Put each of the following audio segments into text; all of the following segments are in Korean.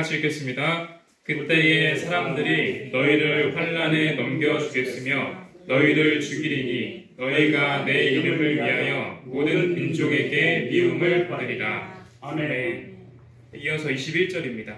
같이 읽겠습니다. 그때에 사람들이 너희를 환난에 넘겨주겠으며 너희를 죽이리니 너희가 내 이름을 위하여 모든 민족에게 미움을 받으리라. 아멘. 이어서 21절입니다.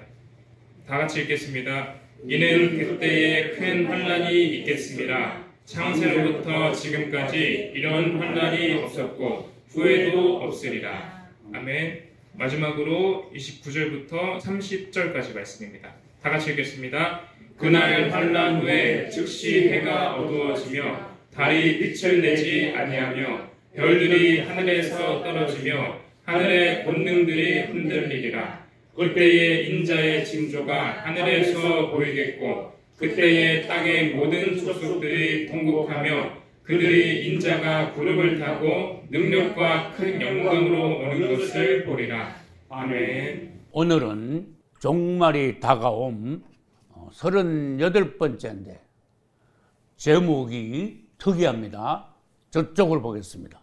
다 같이 읽겠습니다. 이는 그때에 큰 환난이 있겠습니다. 창세로부터 지금까지 이런 환난이 없었고 후에도 없으리라. 아멘. 마지막으로 29절부터 30절까지 말씀입니다. 다 같이 읽겠습니다. 그날 환난 후에 즉시 해가 어두워지며 달이 빛을 내지 아니하며 별들이 하늘에서 떨어지며 하늘의 권능들이 흔들리리라. 그때에 인자의 징조가 하늘에서 보이겠고 그때에 땅의 모든 족속들이 통곡하며 그들이 인자가 구름을 타고 능력과 큰 영광으로 오는 것을 보리라. 아멘. 오늘은 종말이 다가옴 38번째인데 제목이 특이합니다. 저쪽을 보겠습니다.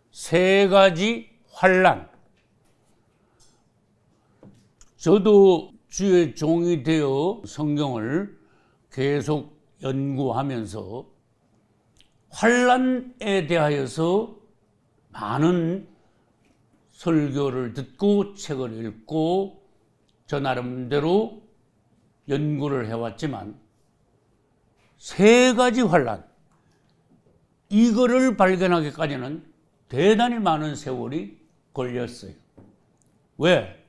세 가지 환난. 저도 주의 종이 되어 성경을 계속 연구하면서 환난에 대하여서 많은 설교를 듣고 책을 읽고 저 나름대로 연구를 해왔지만 세 가지 환난, 이거를 발견하기까지는 대단히 많은 세월이 걸렸어요. 왜?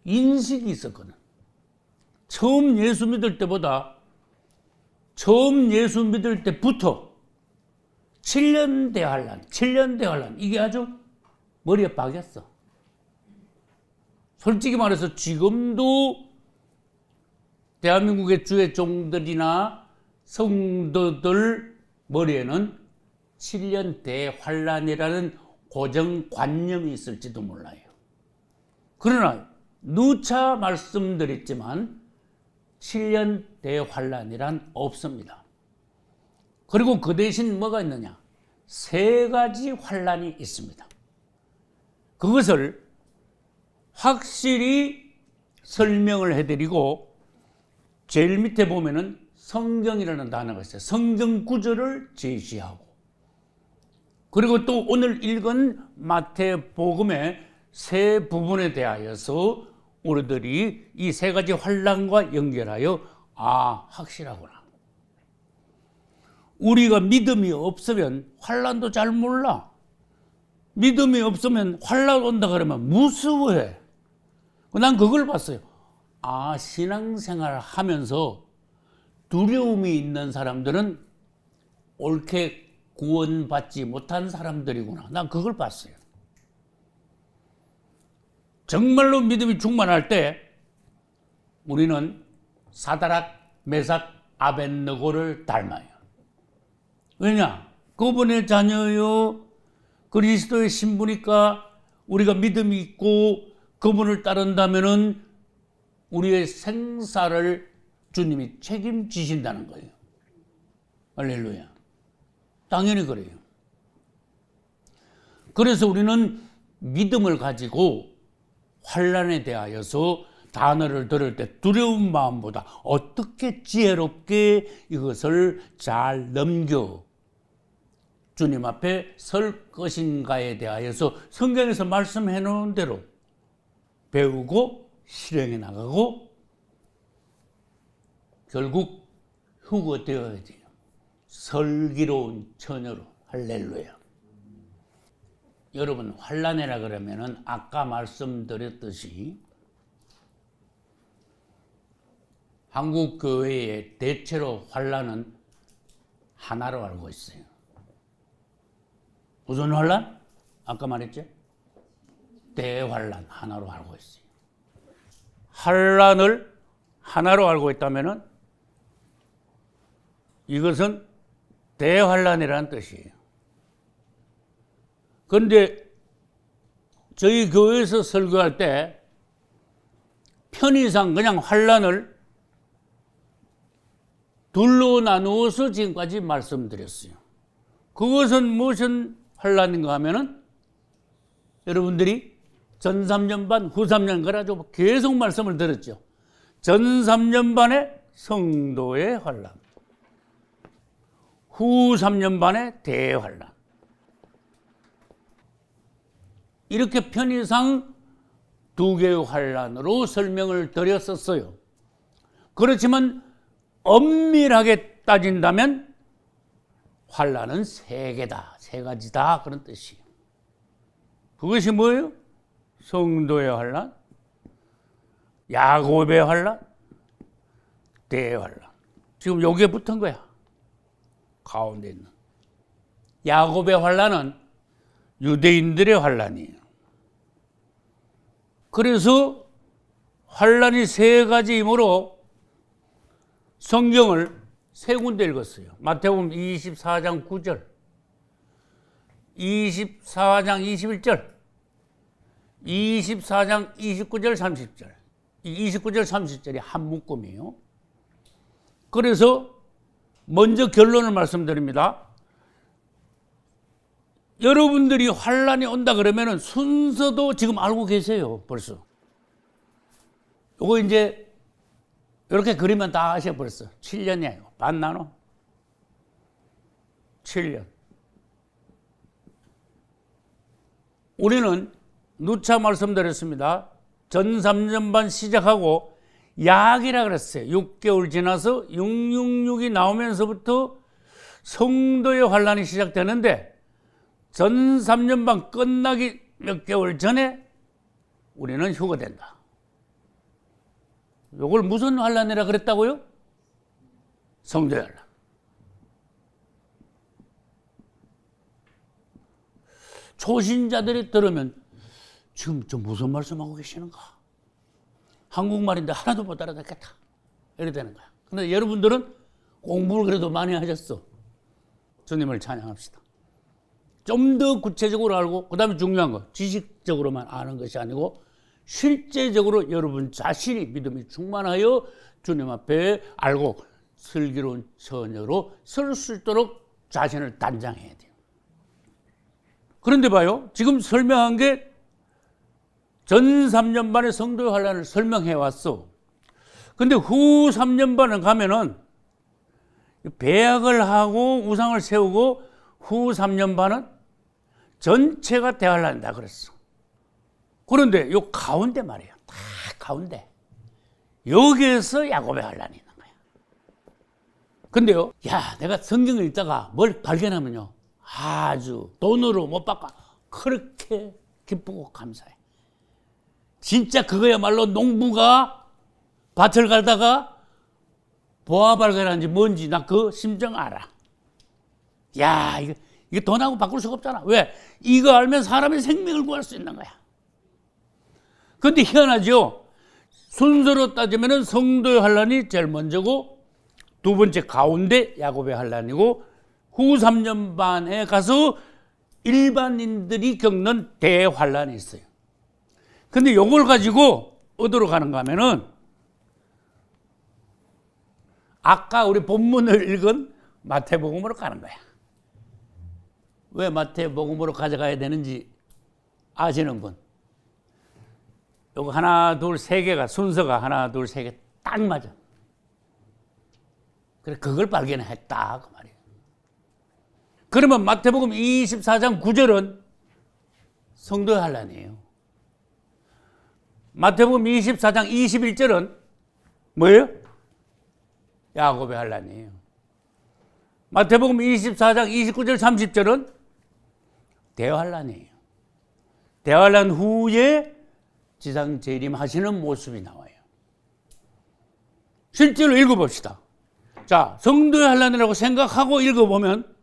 인식이 있었거든. 처음 예수 믿을 때부터 7년 대환란, 이게 아주 머리에 박였어. 솔직히 말해서 지금도 대한민국의 주의 종들이나 성도들 머리에는 7년 대환란이라는 고정관념이 있을지도 몰라요. 그러나 누차 말씀드렸지만 7년 대환란이란 없습니다. 그리고 그 대신 뭐가 있느냐? 세 가지 환란이 있습니다. 그것을 확실히 설명을 해드리고 제일 밑에 보면은 성경이라는 단어가 있어요. 성경 구절을 제시하고 그리고 또 오늘 읽은 마태복음의 세 부분에 대하여서 우리들이 이 세 가지 환난과 연결하여 확실하구나. 우리가 믿음이 없으면 환난도 잘 몰라. 믿음이 없으면 환난 온다 그러면 무서워해. 난 그걸 봤어요. 신앙생활 하면서 두려움이 있는 사람들은 옳게 구원받지 못한 사람들이구나. 난 그걸 봤어요. 정말로 믿음이 충만할 때 우리는 사드락, 메삭, 아벳느고를 닮아요. 왜냐? 그분의 자녀요. 그리스도의 신부니까 우리가 믿음이 있고 그분을 따른다면은 우리의 생사를 주님이 책임지신다는 거예요. 할렐루야. 당연히 그래요. 그래서 우리는 믿음을 가지고 환난에 대하여서 단어를 들을 때 두려운 마음보다 어떻게 지혜롭게 이것을 잘 넘겨 주님 앞에 설 것인가에 대하여서 성경에서 말씀해 놓은 대로 배우고 실행해 나가고 결국 휴거되어야 돼요. 슬기로운 처녀로. 할렐루야. 여러분, 환난이라 그러면은 아까 말씀드렸듯이 한국 교회의 대체로 환난은 하나로 알고 있어요. 무슨 환난? 아까 말했죠? 대환난 하나로 알고 있어요. 환난을 하나로 알고 있다면은 이것은 대환난이라는 뜻이에요. 그런데 저희 교회에서 설교할 때 편의상 그냥 환난을 둘로 나누어서 지금까지 말씀드렸어요. 그것은 무슨 환난인가 하면은 여러분들이 전 3년 반, 후 3년 가지고 계속 말씀을 들었죠. 전 3년 반의 성도의 환란, 후 3년 반의 대환란. 이렇게 편의상 두 개의 환란으로 설명을 드렸었어요. 그렇지만 엄밀하게 따진다면 환란은 세 개다, 세 가지다, 그런 뜻이에요. 그것이 뭐예요? 성도의 환란, 야곱의 환란, 대환란. 지금 여기에 붙은 거야. 가운데 있는 야곱의 환란은 유대인들의 환란이에요. 그래서 환란이 세 가지이므로 성경을 세 군데 읽었어요. 마태복음 24장 9절, 24장 21절, 24장 29절 30절. 이 29절 30절이 한 묶음이에요. 그래서 먼저 결론을 말씀드립니다. 여러분들이 환란이 온다 그러면 순서도 지금 알고 계세요. 벌써. 요거 이제 이렇게 그리면 다 아셔. 벌써 7년이에요. 반 나눠 7년. 우리는 누차 말씀드렸습니다. 전 3년 반 시작하고 약이라 그랬어요. 6개월 지나서 666이 나오면서부터 성도의 환란이 시작되는데, 전 3년 반 끝나기 몇 개월 전에 우리는 휴거된다. 이걸 무슨 환란이라 그랬다고요? 성도의 환란. 초신자들이 들으면 지금 저 무슨 말씀하고 계시는가? 한국말인데 하나도 못 알아듣겠다. 이렇게 되는 거야. 근데 여러분들은 공부를 그래도 많이 하셨어. 주님을 찬양합시다. 좀 더 구체적으로 알고, 그 다음에 중요한 거, 지식적으로만 아는 것이 아니고 실제적으로 여러분 자신이 믿음이 충만하여 주님 앞에 알고 슬기로운 처녀로 설 수 있도록 자신을 단장해야 돼요. 그런데 봐요. 지금 설명한 게 전 3년 반의 성도의 환란을 설명해 왔어. 근데 후 3년 반을 가면은 배약을 하고 우상을 세우고 후 3년 반은 전체가 대환란이다 그랬어. 그런데 요 가운데 말이에요. 다 가운데. 여기에서 야곱의 환란이 있는 거야. 근데요, 야, 내가 성경을 읽다가 뭘 발견하면요, 아주 돈으로 못 바꿔 그렇게 기쁘고 감사해. 진짜 그거야말로 농부가 밭을 갈다가 보아 발견한지 뭔지 나 그 심정 알아. 야, 이거 돈하고 바꿀 수가 없잖아. 왜? 이거 알면 사람의 생명을 구할 수 있는 거야. 그런데 희한하죠. 순서로 따지면 성도의 환란이 제일 먼저고, 두 번째 가운데 야곱의 환란이고, 후 3년 반에 가서 일반인들이 겪는 대환란이 있어요. 근데 요걸 가지고 어디로 가는가 하면은 아까 우리 본문을 읽은 마태복음으로 가는 거야. 왜 마태복음으로 가져가야 되는지 아시는 분? 요거 하나, 둘, 세 개가 순서가 하나, 둘, 세 개 딱 맞아. 그래, 그걸 발견했다 그 말이에요. 그러면 마태복음 24장 9절은 성도의 환란이에요. 마태복음 24장 21절은 뭐예요? 야곱의 환란이에요. 마태복음 24장 29절 30절은 대환란이에요. 대환란 후에 지상 재림하시는 모습이 나와요. 실제로 읽어봅시다. 자, 성도의 환란이라고 생각하고 읽어보면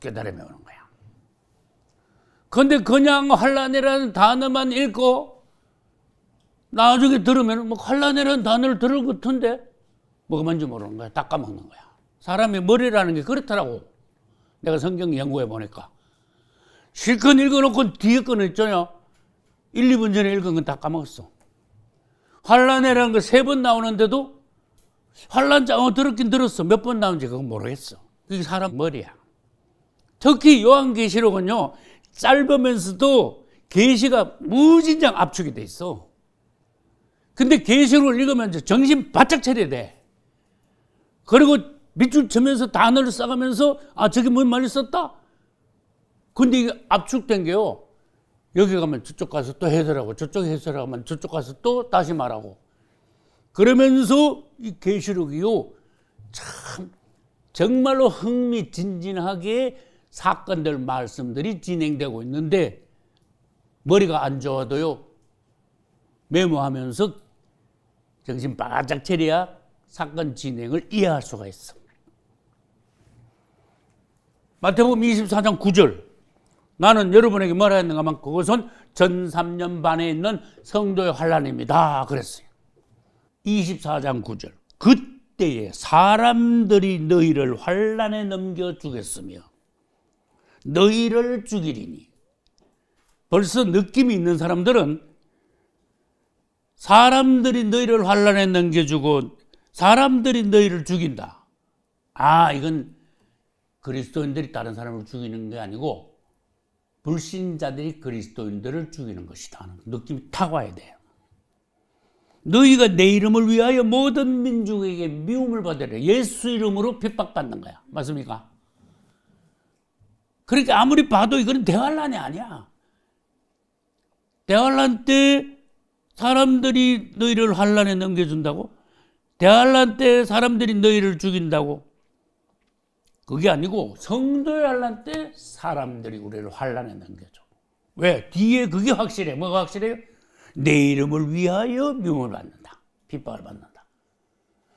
깨달음이 오는 거야. 그런데 그냥 환란이라는 단어만 읽고 나중에 들으면 뭐 환란이라는 단어를 들을 것 같은데 뭐가 뭔지 모르는 거야. 다 까먹는 거야. 사람의 머리라는 게 그렇더라고. 내가 성경 연구해 보니까 실컷 읽어놓고 뒤에 거는 있잖아요. 1, 2분 전에 읽은 건 다 까먹었어. 환란이라는 거 3번 나오는데도 환란자 들었긴 들었어. 몇 번 나오는지 그건 모르겠어. 그게 사람 머리야. 특히 요한계시록은요, 짧으면서도 계시가 무진장 압축이 돼 있어. 근데 계시록을 읽으면 정신 바짝 차려야 돼. 그리고 밑줄 치면서 단어를 써가면서 저게 뭔 말이 썼다? 근데 이게 압축된 게요. 여기 가면 저쪽 가서 또 해설하고 저쪽 해설하면 저쪽 가서 또 다시 말하고 그러면서 이 계시록이요. 참 정말로 흥미진진하게 사건들 말씀들이 진행되고 있는데 머리가 안 좋아도요. 메모하면서 정신 바짝 차려야 사건 진행을 이해할 수가 있어. 마태복음 24장 9절 나는 여러분에게 뭐라 했는가만 그것은 전 3년 반에 있는 성도의 환난입니다. 그랬어요. 24장 9절 그때에 사람들이 너희를 환난에 넘겨주겠으며 너희를 죽이리니 벌써 느낌이 있는 사람들은 사람들이 너희를 환난에 넘겨주고 사람들이 너희를 죽인다. 이건 그리스도인들이 다른 사람을 죽이는 게 아니고 불신자들이 그리스도인들을 죽이는 것이다 하는 느낌이 탁 와야 돼요. 너희가 내 이름을 위하여 모든 민족에게 미움을 받으라. 예수 이름으로 핍박받는 거야. 맞습니까? 그러니까 아무리 봐도 이거는 대환란이 아니야. 대환란 때 사람들이 너희를 환란에 넘겨준다고? 대환란 때 사람들이 너희를 죽인다고? 그게 아니고 성도의 환란 때 사람들이 우리를 환란에 넘겨줘. 왜? 뒤에 그게 확실해. 뭐가 확실해요? 내 이름을 위하여 미움을 받는다. 핍박을 받는다.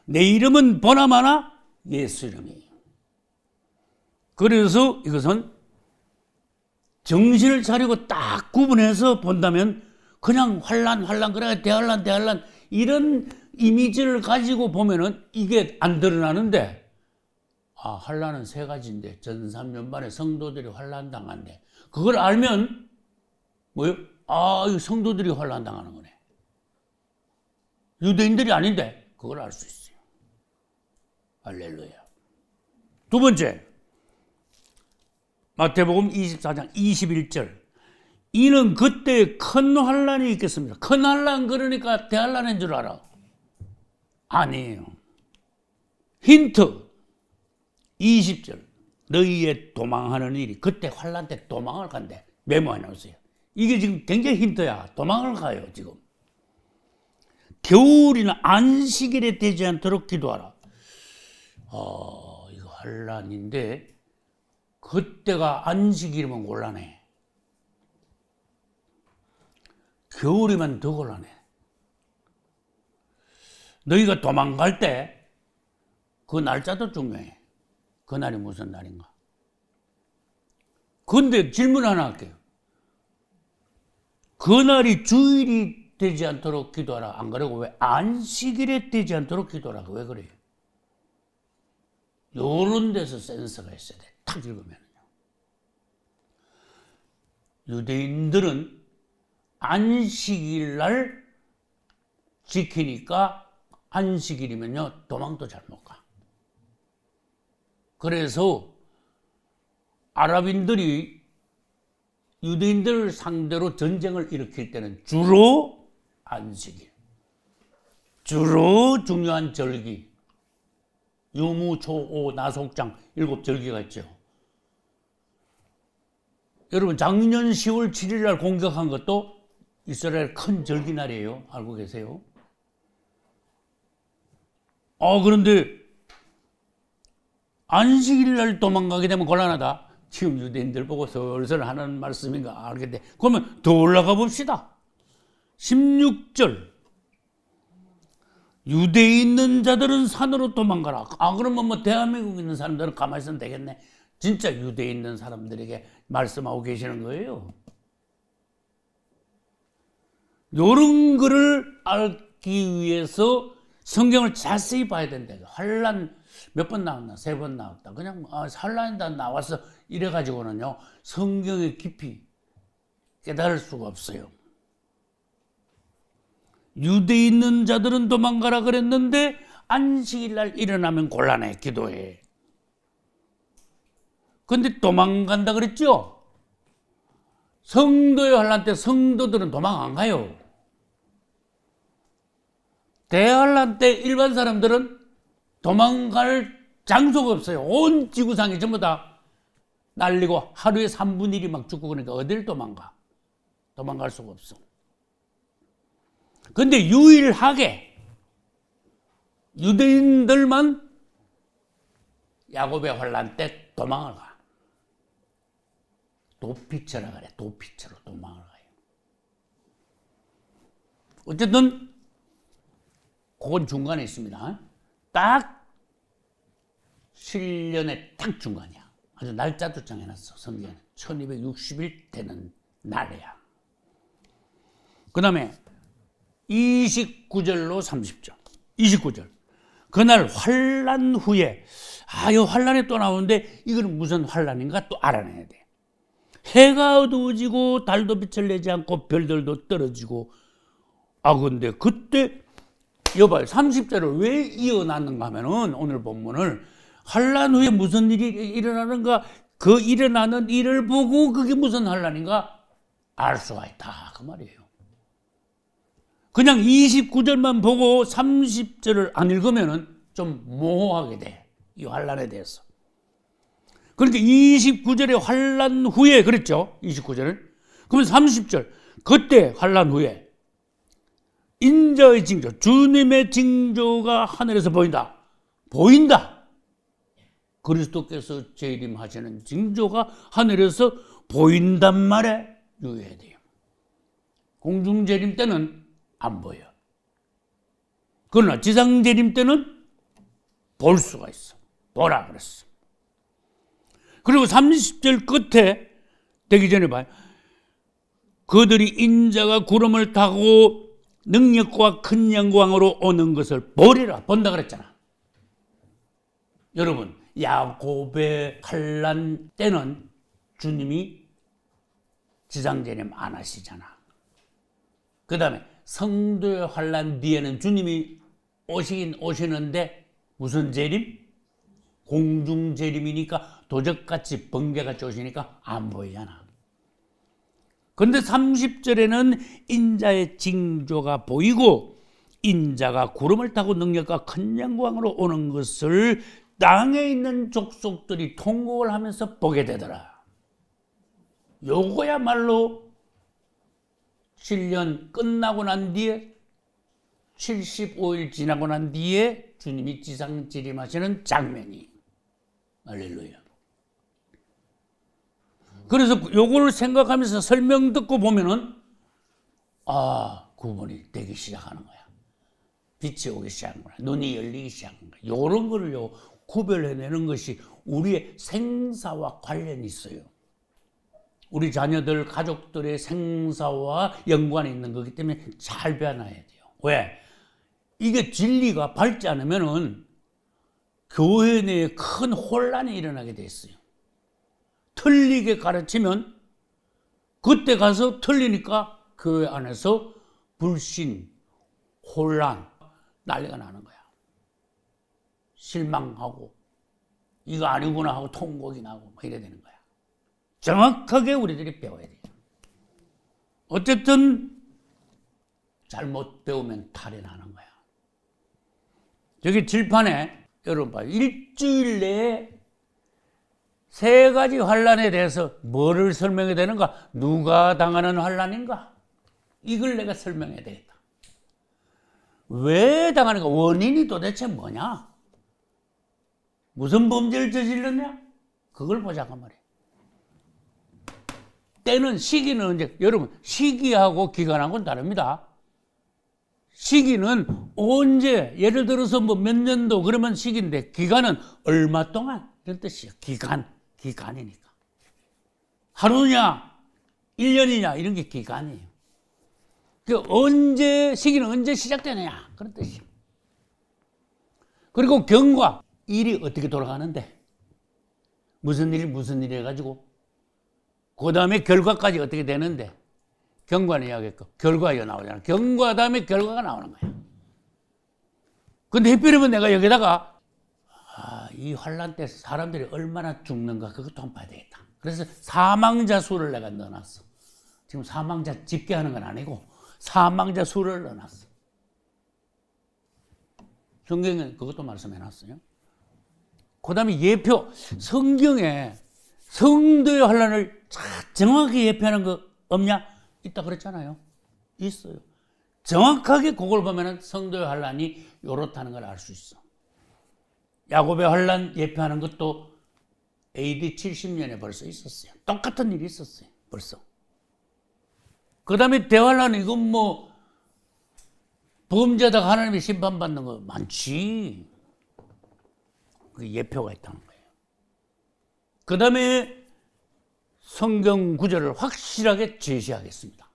내 이름은 보나마나 예수 이름이에요. 그래서 이것은 정신을 차리고 딱 구분해서 본다면 그냥 환란 그래 대환란 이런 이미지를 가지고 보면은 이게 안 드러나는데 환란은 세 가지인데 전 3년 반에 성도들이 환란 당한대. 그걸 알면 뭐요? 이 성도들이 환란 당하는 거네. 유대인들이 아닌데 그걸 알 수 있어요. 할렐루야. 두 번째 마태복음 24장 21절 이는 그때 큰 환란이 있겠습니다. 큰 환란 그러니까 대환란인 줄 알아. 아니에요. 힌트 20절 너희의 도망하는 일이 그때 환란 때 도망을 간대. 메모해 놓으세요. 이게 지금 굉장히 힌트야. 도망을 가요 지금. 겨울이나 안식일에 되지 않도록 기도하라. 이거 환란인데 그때가 안식일이면 곤란해. 겨울이면 더 곤란해. 너희가 도망갈 때 그 날짜도 중요해. 그날이 무슨 날인가. 그런데 질문 하나 할게요. 그날이 주일이 되지 않도록 기도하라. 안 그러고 왜 안식일에 되지 않도록 기도하라. 왜 그래요? 요런 데서 센스가 있어야 돼. 탁 읽으면요. 유대인들은 안식일 날 지키니까 안식일이면요 도망도 잘 못 가. 그래서 아랍인들이 유대인들을 상대로 전쟁을 일으킬 때는 주로 안식일, 주로 중요한 절기, 유무, 초오, 나속장 7절기가 있죠. 여러분 작년 10월 7일 날 공격한 것도 이스라엘 큰 절기날이에요. 알고 계세요? 그런데 안식일 날 도망가게 되면 곤란하다. 지금 유대인들 보고 설설 하는 말씀인가 알겠네. 그러면 더 올라가 봅시다. 16절 유대에 있는 자들은 산으로 도망가라. 그러면 뭐 대한민국에 있는 사람들은 가만히 있으면 되겠네. 진짜 유대에 있는 사람들에게 말씀하고 계시는 거예요. 이런 거를 알기 위해서 성경을 자세히 봐야 된다. 환란 몇 번 나왔나? 3번 나왔다. 그냥 환란이다 나와서 이래가지고는요 성경의 깊이 깨달을 수가 없어요. 유대에 있는 자들은 도망가라 그랬는데 안식일 날 일어나면 곤란해. 기도해. 근데 도망간다 그랬죠? 성도의 환란 때 성도들은 도망 안 가요. 대환란 때 일반 사람들은 도망갈 장소가 없어요. 온 지구상이 전부 다 날리고 하루에 3분의 1이 막 죽고 그러니까 어딜 도망가? 도망갈 수가 없어. 근데 유일하게 유대인들만 야곱의 환란 때 도망을 가. 도피처라 그래. 도피처로 도망을 가요. 어쨌든 그건 중간에 있습니다. 딱 7년의 딱 중간이야. 아주 날짜도 정해놨어. 성경에 1260일 되는 날이야. 그 다음에 29절로 30절. 29절. 그날 환란 후에 이 환란이 또 나오는데 이건 무슨 환란인가 또 알아내야 돼. 해가 어두워지고 달도 빛을 내지 않고 별들도 떨어지고 근데 그때 여봐요. 30절을 왜 이어놨는가 하면은 오늘 본문을 환란 후에 무슨 일이 일어나는가 그 일어나는 일을 보고 그게 무슨 환란인가 알 수가 있다 그 말이에요. 그냥 29절만 보고 30절을 안 읽으면은 좀 모호하게 돼. 이 환란에 대해서. 그러니까 29절에 환란 후에 그랬죠. 29절을. 그러면 30절 그때 환란 후에 인자의 징조, 주님의 징조가 하늘에서 보인다. 보인다. 그리스도께서 재림하시는 징조가 하늘에서 보인단 말에 유의해야 돼요. 공중 재림 때는 안 보여. 그러나 지상 재림 때는 볼 수가 있어. 보라 그랬어. 그리고 30절 끝에 되기 전에 봐요. 그들이 인자가 구름을 타고 능력과 큰 영광으로 오는 것을 보리라. 본다 그랬잖아. 여러분, 야곱의 환란 때는 주님이 지상재림 안 하시잖아. 그 다음에 성도의 환란 뒤에는 주님이 오시긴 오시는데 무슨 재림? 공중 재림이니까 도적같이 번개같이 오시니까 안 보이잖아. 그런데 30절에는 인자의 징조가 보이고 인자가 구름을 타고 능력과 큰 영광으로 오는 것을 땅에 있는 족속들이 통곡을 하면서 보게 되더라. 요거야말로 7년 끝나고 난 뒤에 75일 지나고 난 뒤에 주님이 지상 재림하시는 장면이 할렐루야. 그래서 요거를 생각하면서 설명 듣고 보면은 구분이 되기 시작하는 거야. 빛이 오기 시작한 거야. 눈이 열리기 시작한 거야. 요런 거를요 구별해내는 것이 우리의 생사와 관련이 있어요. 우리 자녀들, 가족들의 생사와 연관이 있는 거기 때문에 잘 배워놔야 돼요. 왜? 이게 진리가 밝지 않으면은 교회 내에 큰 혼란이 일어나게 돼 있어요. 틀리게 가르치면 그때 가서 틀리니까 교회 안에서 불신, 혼란, 난리가 나는 거야. 실망하고 이거 아니구나 하고 통곡이 나고 막 이래야 되는 거야. 정확하게 우리들이 배워야 돼요. 어쨌든 잘못 배우면 탈이 나는 거야. 여기 칠판에 여러분 봐요. 일주일 내에 3가지 환란에 대해서 뭐를 설명해야 되는가? 누가 당하는 환란인가? 이걸 내가 설명해야 되겠다. 왜 당하는가? 원인이 도대체 뭐냐? 무슨 범죄를 저질렀냐? 그걸 보자고 말이에요. 때는 시기는 언제? 여러분 시기하고 기간하고는 다릅니다. 시기는 언제? 예를 들어서 뭐 몇 년도 그러면 시기인데 기간은 얼마 동안? 이런 뜻이에요. 기간이니까. 하루냐, 1년이냐 이런 게 기간이에요. 그 시기는 언제 시작되느냐 그런 뜻이에요. 그리고 경과, 일이 어떻게 돌아가는데 무슨 일 해가지고 그 다음에 결과까지 어떻게 되는데 경과는 이야기했고 결과가 나오잖아. 경과 다음에 결과가 나오는 거야. 근데 하필이면 내가 여기다가 이 환란 때 사람들이 얼마나 죽는가 그것도 한번 봐야 되겠다. 그래서 사망자 수를 내가 넣어놨어. 지금 사망자 집계하는 건 아니고 사망자 수를 넣어놨어. 성경에 그것도 말씀해놨어요. 그 다음에 예표, 성경에 성도의 환란을 정확히 예표하는 거 없냐? 있다 그랬잖아요. 있어요. 정확하게 그걸 보면은 성도의 환란이 요렇다는 걸 알 수 있어. 야곱의 환란 예표하는 것도 AD 70년에 벌써 있었어요. 똑같은 일이 있었어요. 벌써. 그 다음에 대환란, 이건 뭐 범죄자가 하나님의 심판받는 거 많지. 그 예표가 있다는 거예요. 그 다음에 성경 구절을 확실하게 제시하겠습니다.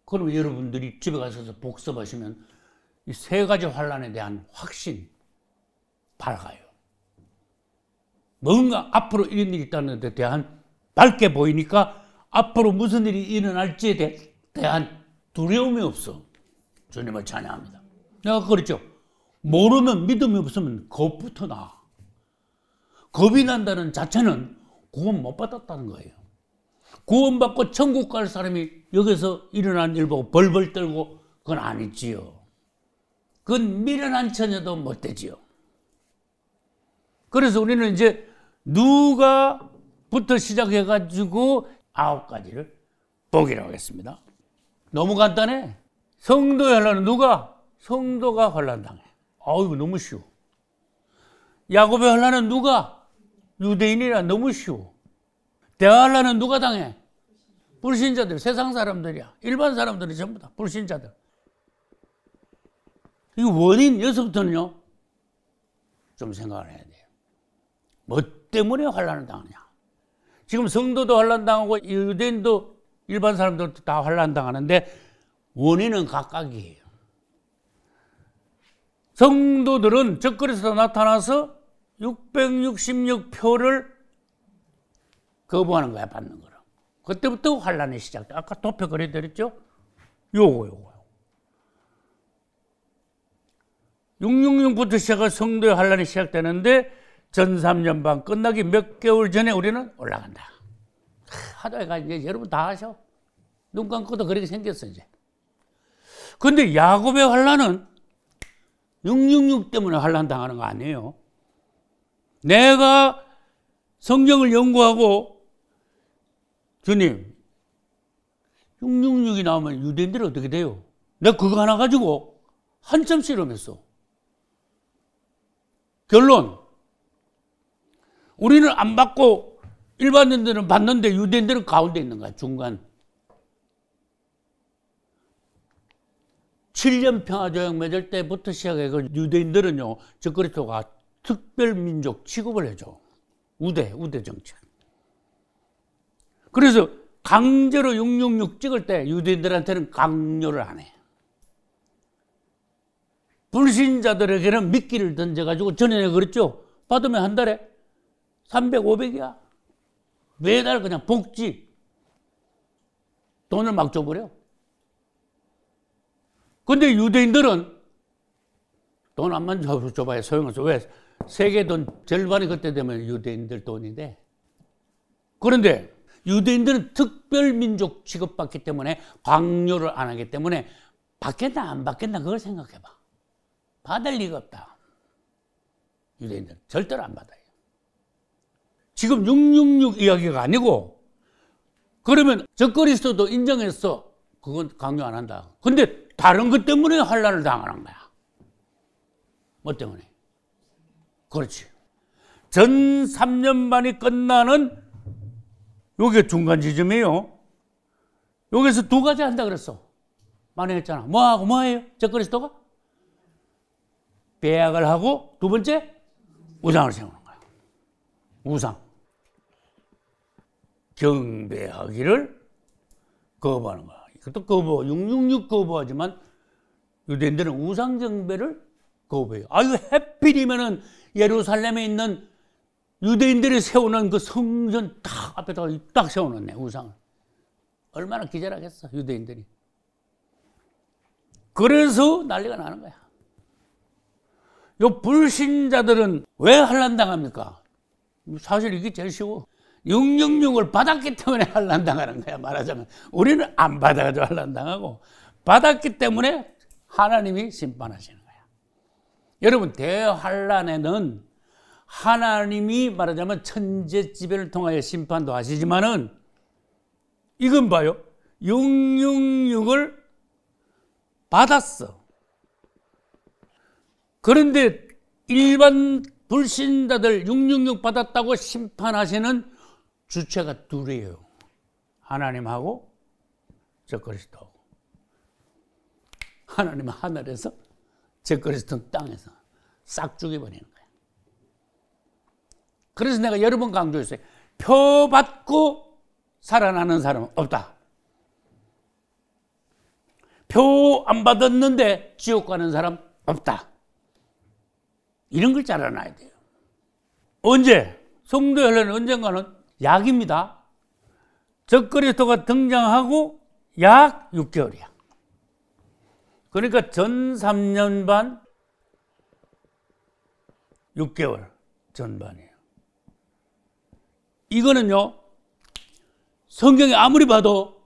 그러면 여러분들이 집에 가셔서 복습하시면 이 세 가지 환란에 대한 확신 밝아요. 뭔가 앞으로 이런 일이 있다는 데 대한 밝게 보이니까 앞으로 무슨 일이 일어날지에 대한 두려움이 없어. 주님을 찬양합니다. 내가 그랬죠. 모르면 믿음이 없으면 겁부터 나. 겁이 난다는 자체는 구원 못 받았다는 거예요. 구원받고 천국 갈 사람이 여기서 일어난 일 보고 벌벌 떨고 그건 아니지요. 그건 미련한 처녀도 못 되지요. 그래서 우리는 이제 누가부터 시작해가지고 9가지를 보기로 하겠습니다. 너무 간단해. 성도의 환란은 누가? 성도가 환란당해. 이거 너무 쉬워. 야곱의 환란은 누가? 유대인이라 너무 쉬워. 대환란은 누가 당해? 불신자들, 세상 사람들이야. 일반 사람들이 전부 다 불신자들. 이 원인, 여기서부터는요, 좀 생각을 해야 돼요. 뭐 때문에 환란을 당하냐? 지금 성도도 환란당하고 유대인도 일반 사람들도 다 환란당하는데 원인은 각각이에요. 성도들은 적그리스도가 나타나서 666표를 거부하는 거야, 받는 거라. 그때부터 환란이 시작돼. 아까 도표 그려드렸죠? 요거. 666부터 시작한 성도의 환란이 시작되는데 전 3년 반 끝나기 몇 개월 전에 우리는 올라간다. 하도 해가 이제 여러분 다 아셔. 눈 감고도 그렇게 생겼어, 이제. 근데 야곱의 환란은 666 때문에 환란 당하는 거 아니에요. 내가 성경을 연구하고 주님 666이 나오면 유대인들이 어떻게 돼요? 내가 그거 하나 가지고 한참 실험했어. 결론, 우리는 안 받고 일반인들은 받는데 유대인들은 가운데 있는 거야. 중간. 7년 평화조약 맺을 때부터 시작해서 유대인들은요, 적그리스도가 특별민족 취급을 해줘. 우대 정책. 그래서 강제로 666 찍을 때 유대인들한테는 강요를 안 해. 불신자들에게는 미끼를 던져가지고 전에 그랬죠. 받으면 한 달에 300, 500이야. 매달 그냥 복지. 돈을 막 줘버려. 근데 유대인들은 돈 안만 줘봐야 소용없어. 왜? 세계 돈 절반이 그때 되면 유대인들 돈이 돼. 그런데 유대인들은 특별민족 취급받기 때문에 강요를 안 하기 때문에 받겠나 안 받겠나 그걸 생각해봐. 받을 리가 없다. 유대인들은 절대로 안 받아요. 지금 666 이야기가 아니고 그러면 적그리스도도 인정했어. 그건 강요 안 한다. 근데 다른 것 때문에 환란을 당하는 거야. 뭐 때문에? 그렇지. 전 3년 만이 끝나는 요게 중간 지점이에요. 여기서 2가지 한다 그랬어. 많이 했잖아. 뭐 해요? 적그리스도가? 배약을 하고 2번째 우상을 세우는 거야. 우상. 경배하기를 거부하는 거야. 이것도 거부, 666 거부하지만 유대인들은 우상 경배를 거부해요. 이거 해필이면은 예루살렘에 있는 유대인들이 세우는 그 성전 딱 앞에다가 딱 세워놓네, 우상을. 얼마나 기절하겠어, 유대인들이. 그래서 난리가 나는 거야. 요 불신자들은 왜 환란당합니까? 사실 이게 제일 쉬워. 666을 받았기 때문에 환란당하는 거야, 말하자면. 우리는 안 받아가지고 환란당하고 받았기 때문에 하나님이 심판하시는 거야. 여러분, 대환란에는 하나님이 말하자면 천재지변을 통하여 심판도 하시지만은 이건 봐요. 666을 받았어. 그런데 일반 불신자들 666 받았다고 심판하시는 주체가 둘이에요. 하나님하고 저 그리스도하고. 하나님은 하늘에서, 저 그리스도는 땅에서 싹 죽여버리는 거예요. 그래서 내가 여러 번 강조했어요. 표 받고 살아나는 사람은 없다. 표 안 받았는데 지옥 가는 사람 없다. 이런 걸 잘 알아놔야 돼요. 언제? 성도의 혼란은 언젠가는 약입니다. 적그리스도가 등장하고 약 6개월이야. 그러니까 전 3년 반, 6개월 전반이에요. 이거는요, 성경에 아무리 봐도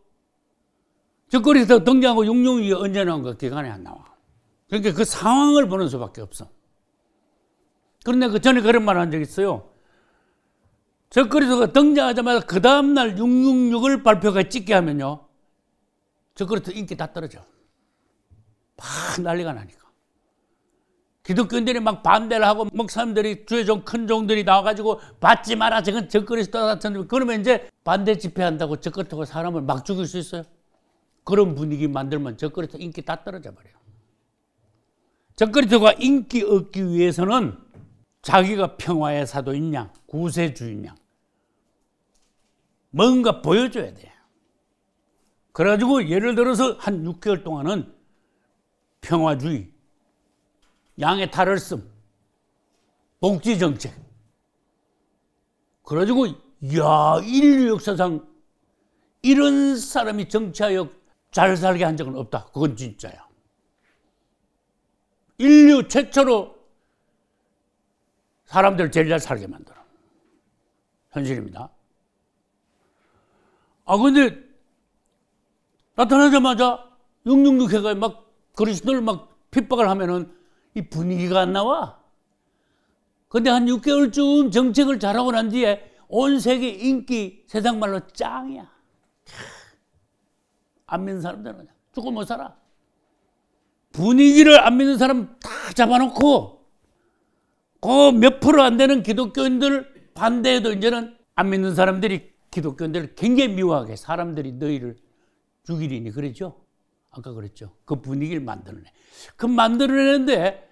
적그리스도 등장하고 666이 언제 나온가 기간이 안 나와. 그러니까 그 상황을 보는 수밖에 없어. 그런데 그 전에 그런 말 한 적 있어요. 적그리스도가 등장하자마자 그 다음날 666을 발표가 찍게 하면요, 적그리스도 인기 다 떨어져. 막 난리가 나니까. 기독교인들이 막 반대를 하고 목사님들이 주의 종 큰 종들이 나와가지고 받지 마라, 저건 적그리스도다. 그러면 이제 반대 집회한다고 적그리스도가 사람을 막 죽일 수 있어요? 그런 분위기 만들면 적그리스도 인기 다 떨어져 버려요. 적그리스도가 인기 얻기 위해서는 자기가 평화의 사도인 양, 구세주인 양 뭔가 보여줘야 돼. 그래가지고 예를 들어서 한 6개월 동안은 평화주의, 양의 탈을 씀, 복지정책. 그래가지고 이야, 인류 역사상 이런 사람이 정치하여 잘 살게 한 적은 없다. 그건 진짜야. 인류 최초로 사람들을 제일 잘 살게 만들어. 현실입니다. 근데 나타나자마자 666 해가 막 그리스도를 막 핍박을 하면은 이 분위기가 안 나와. 근데 한 6개월쯤 정책을 잘하고 난 뒤에 온 세계 인기 세상 말로 짱이야. 안 믿는 사람들은 그냥 죽고 못 살아. 분위기를 안 믿는 사람 다 잡아놓고 그 몇 프로 안 되는 기독교인들 반대해도 이제는 안 믿는 사람들이 기독교인들을 굉장히 미워하게, 사람들이 너희를 죽이리니 그랬죠? 아까 그랬죠? 그 분위기를 만들어내. 그 만들어내는데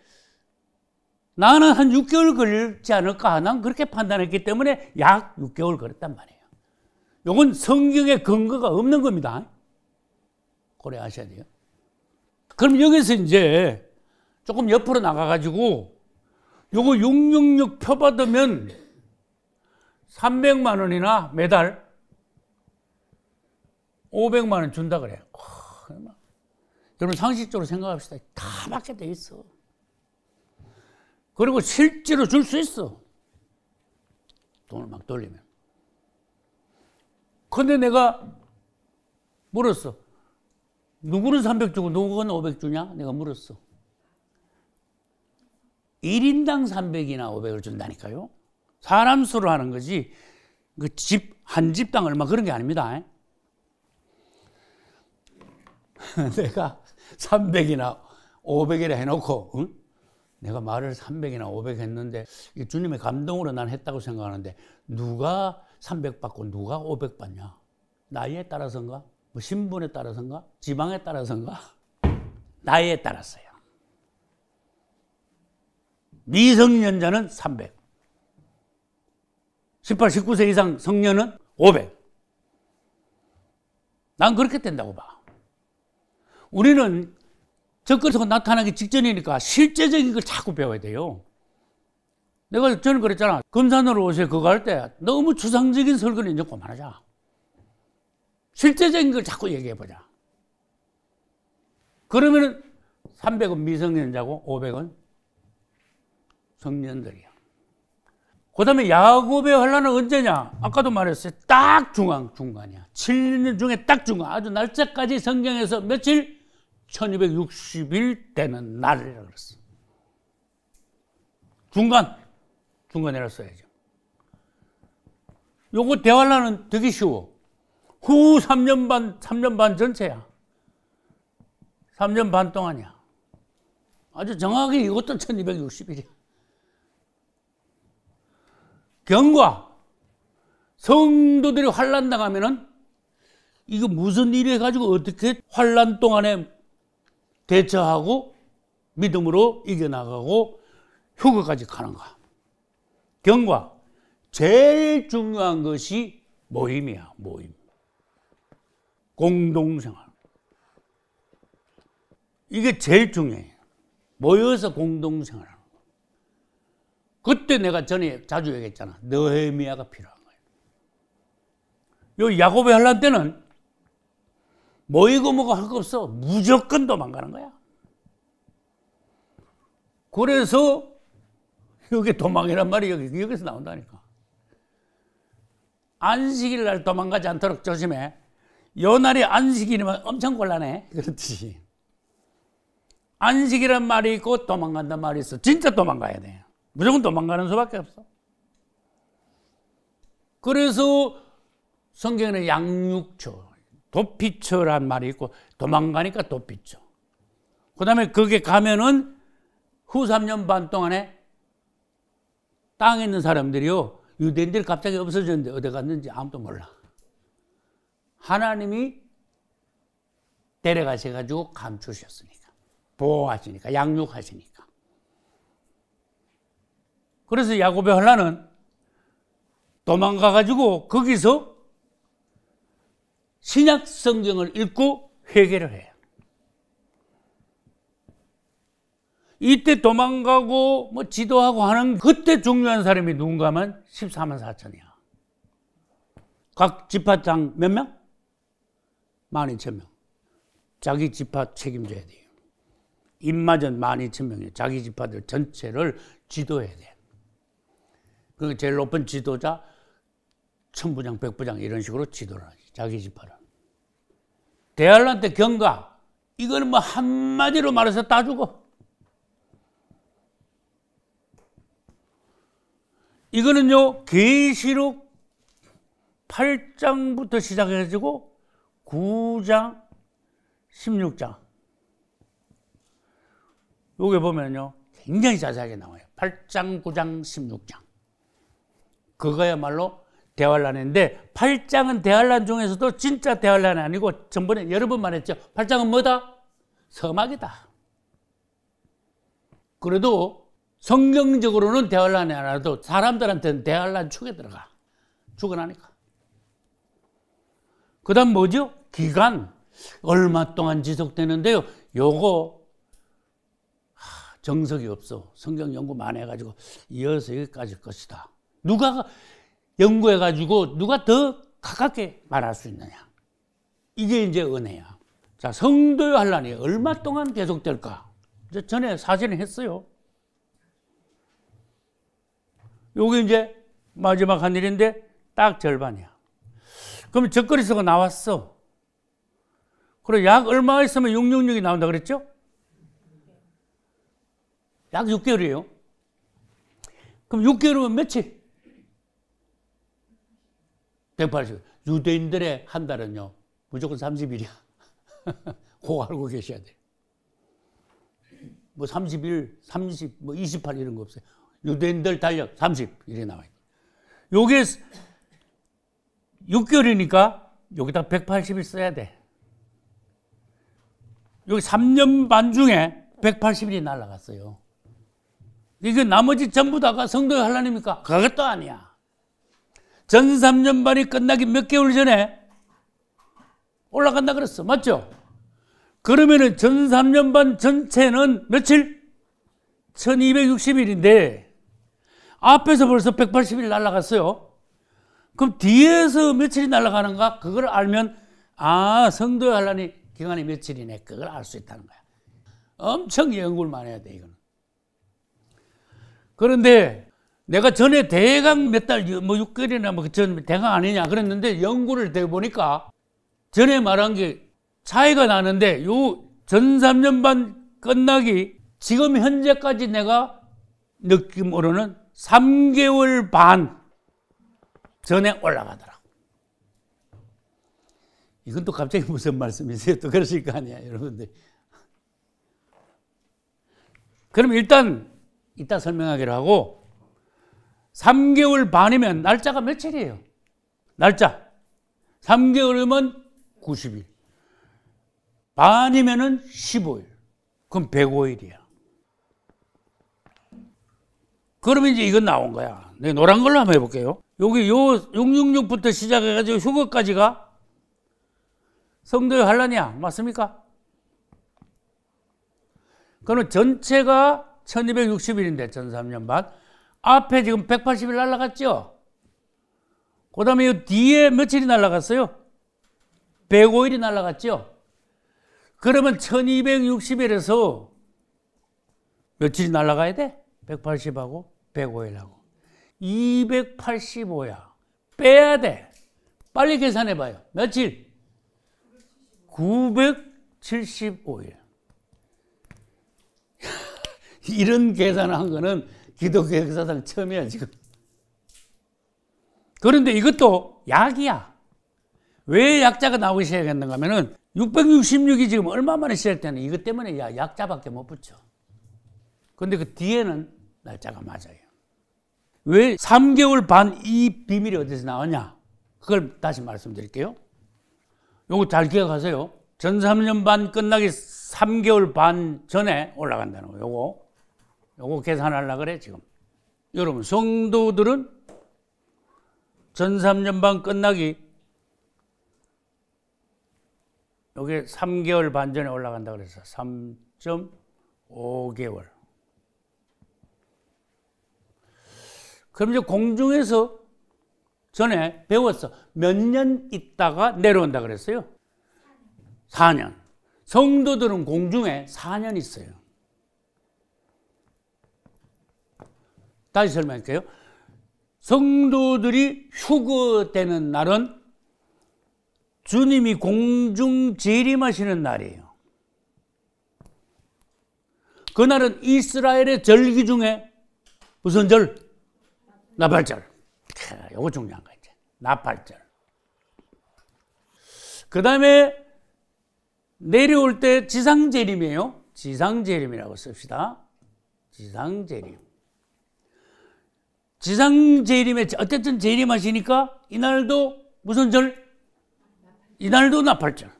나는 한 6개월 걸리지 않을까? 난 그렇게 판단했기 때문에 약 6개월 걸렸단 말이에요. 이건 성경에 근거가 없는 겁니다. 그래 아셔야 돼요. 그럼 여기서 이제 조금 옆으로 나가가지고 요거 666 표 받으면 300만 원이나 매달 500만 원 준다 그래요. 여러분 상식적으로 생각합시다. 다 받게 돼 있어. 그리고 실제로 줄 수 있어. 돈을 막 돌리면. 근데 내가 물었어. 누구는 300 주고 누구는 500 주냐? 내가 물었어. 1인당 300이나 500을 준다니까요. 사람 수로 하는 거지 그 한 집당 얼마 그런 게 아닙니다. 내가 300이나 500이라 해놓고 내가 말을 300이나 500 했는데 주님의 감동으로 난 했다고 생각하는데 누가 300 받고 누가 500 받냐? 나이에 따라서인가? 뭐 신분에 따라서인가? 지방에 따라서인가? 나이에 따라서요. 미성년자는 300. 18, 19세 이상 성년은 500. 난 그렇게 된다고 봐. 우리는 적그리스도가 나타나기 직전이니까 실제적인 걸 자꾸 배워야 돼요. 내가 저는 그랬잖아. 금산으로 오세요. 그거 할 때 너무 추상적인 설교는 이제 그만하자. 실제적인 걸 자꾸 얘기해보자. 그러면은 300은 미성년자고 500은 성년들이야. 그 다음에 야곱의 환란은 언제냐? 아까도 말했어요. 딱 중간이야. 7년 중에 딱 중간. 아주 날짜까지 성경에서 며칠? 1260일 되는 날이라고 그랬어. 중간에라 써야죠. 요거 대환란은 되게 쉬워. 후 3년 반 전체야. 3년 반 동안이야. 아주 정확히 이것도 1260일이야. 경과. 성도들이 환란 당하면은 이거 무슨 일이 해가지고 어떻게 환란 동안에 대처하고 믿음으로 이겨나가고 휴거까지 가는가. 경과. 제일 중요한 것이 모임이야. 모임. 공동생활. 이게 제일 중요해요. 모여서 공동생활하는 거. 그때 내가 전에 자주 얘기했잖아. 느헤미야가 필요한 거예요. 요 야곱의 환란 때는 모이고 뭐고 할 거 없어. 무조건 도망가는 거야. 그래서 여기 도망이란 말이 여기서 나온다니까. 안식일 날 도망가지 않도록 조심해. 요 날이 안식일이면 엄청 곤란해. 그렇듯이. 안식이란 말이 있고 도망간단 말이 있어. 진짜 도망가야 돼. 무조건 도망가는 수밖에 없어. 그래서 성경에는 양육처, 도피처란 말이 있고 도망가니까 도피처. 그 다음에 거기에 가면은 후 3년 반 동안에 땅에 있는 사람들이요. 유대인들이 갑자기 없어졌는데 어디 갔는지 아무도 몰라. 하나님이 데려가셔가지고 감추셨으니까. 보호하시니까. 양육하시니까. 그래서 야곱의 환란은 도망가가지고 거기서 신약 성경을 읽고 회개를 해요. 이때 도망가고 뭐 지도하고 하는 그때 중요한 사람이 누군가 하면 14만 4천이야. 각 지파장 몇 명? 12,000명. 자기 지파 책임져야 돼요. 입마전 12,000명이에요. 자기 지파들 전체를 지도해야 돼. 그리고 제일 높은 지도자 1000부장, 100부장 이런 식으로 지도를 하지. 자기 지파를. 대환란 때 경과. 이거는 뭐 한마디로 말해서 다 죽어. 이거는요, 계시록 8장부터 시작해가지고 9장, 16장. 여기 보면요, 굉장히 자세하게 나와요. 8장, 9장, 16장. 그거야말로 대환란인데, 8장은 대환란 중에서도 진짜 대환란이 아니고, 전번에 여러 번 말했죠. 8장은 뭐다? 서막이다. 그래도 성경적으로는 대환란이 아니라도 사람들한테는 대환란 축에 들어가. 죽어나니까. 그 다음 뭐죠? 기간. 얼마 동안 지속되는데요. 요거 정석이 없어. 성경 연구 많이 해가지고 이어서 여기까지 것이다. 누가 연구해가지고 누가 더 가깝게 말할 수 있느냐. 이게 이제 은혜야. 자, 성도의 환란이 얼마 동안 계속될까? 전에 사진을 했어요. 요게 이제 마지막 한 일인데 딱 절반이야. 그럼 적그리스도가 나왔어. 그리고 약 얼마 있으면 666이 나온다 그랬죠? 약 6개월이에요. 그럼 6개월이면 며칠? 180. 유대인들의 한 달은요, 무조건 30일이야. 그거 알고 계셔야 돼. 뭐 30일, 30, 뭐 28 이런 거 없어요. 유대인들 달력 30 이렇게 나와요. 요게 6개월이니까 여기다 180일 써야 돼. 여기 3년 반 중에 180일이 날아갔어요. 이게 나머지 전부 다가 성도의 환란입니까? 그것도 아니야. 전 3년 반이 끝나기 몇 개월 전에 올라간다 그랬어. 맞죠? 그러면은 전 3년 반 전체는 며칠? 1260일인데 앞에서 벌써 180일 날아갔어요. 그럼 뒤에서 며칠이 날아가는가? 그걸 알면 아, 성도의 환란이 기간이 며칠이네. 그걸 알 수 있다는 거야. 엄청 연구를 많이 해야 돼, 이거는. 그런데 내가 전에 대강 몇 달, 뭐 6개월이나 뭐 전 대강 아니냐 그랬는데 연구를 해보니까 전에 말한 게 차이가 나는데 요 전 3년 반 끝나기 지금 현재까지 내가 느낌으로는 3개월 반 전에 올라가더라고. 이건 또 갑자기 무슨 말씀이세요? 또 그러실 거 아니야, 여러분들. 그럼 일단 이따 설명하기로 하고 3개월 반이면 날짜가 며칠이에요? 날짜 3개월이면 90일, 반이면은 15일, 그럼 105일이야. 그러면 이제 이건 나온 거야. 내가 노란 걸로 한번 해볼게요. 여기 요 666부터 시작해가지고 휴거까지가 성도의 환란이야. 맞습니까? 그러면 전체가 1260일인데 1003년 반. 앞에 지금 180일 날라갔죠? 그 다음에 이 뒤에 며칠이 날라갔어요? 105일이 날라갔죠? 그러면 1260일에서 며칠이 날라가야 돼? 180하고 105일하고 285야. 빼야 돼. 빨리 계산해봐요. 며칠? 975일. 이런 계산한 거는 기독교 역사상 처음이야, 지금. 그런데 이것도 약이야. 왜 약자가 나오기 시작했는가 하면은 666이 지금 얼마 만에 시작되는 이것 때문에 약자밖에 못 붙여. 근데 그 뒤에는 날짜가 맞아요. 왜 3개월 반 이 비밀이 어디서 나오냐? 그걸 다시 말씀드릴게요. 요거 잘 기억하세요. 전삼년 반 끝나기 3개월 반 전에 올라간다는 거. 요거 계산하려고 그래, 지금. 여러분, 성도들은 전삼년 반 끝나기 요게 3개월 반 전에 올라간다 그래서 3.5개월. 그럼 이제 공중에서 전에 배웠어. 몇 년 있다가 내려온다 그랬어요? 4년. 성도들은 공중에 4년 있어요. 다시 설명할게요. 성도들이 휴거되는 날은 주님이 공중 재림하시는 날이에요. 그날은 이스라엘의 절기 중에 무슨 절? 나팔절. 이거 중요한 거 이제. 나팔절. 그 다음에 내려올 때 지상재림이에요. 지상재림이라고 씁시다. 지상재림. 지상재림에 어쨌든 재림하시니까 이날도 무슨 절? 이날도 나팔절.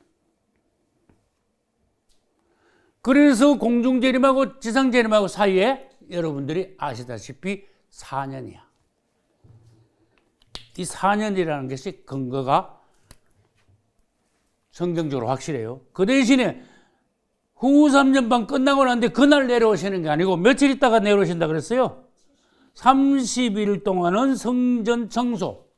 그래서 공중재림하고 지상재림하고 사이에 여러분들이 아시다시피 4년이야. 이 4년이라는 것이 근거가 성경적으로 확실해요. 그 대신에 후 3년 반 끝나고 나는데 그날 내려오시는 게 아니고 며칠 있다가 내려오신다 그랬어요? 30일 동안은 성전 청소.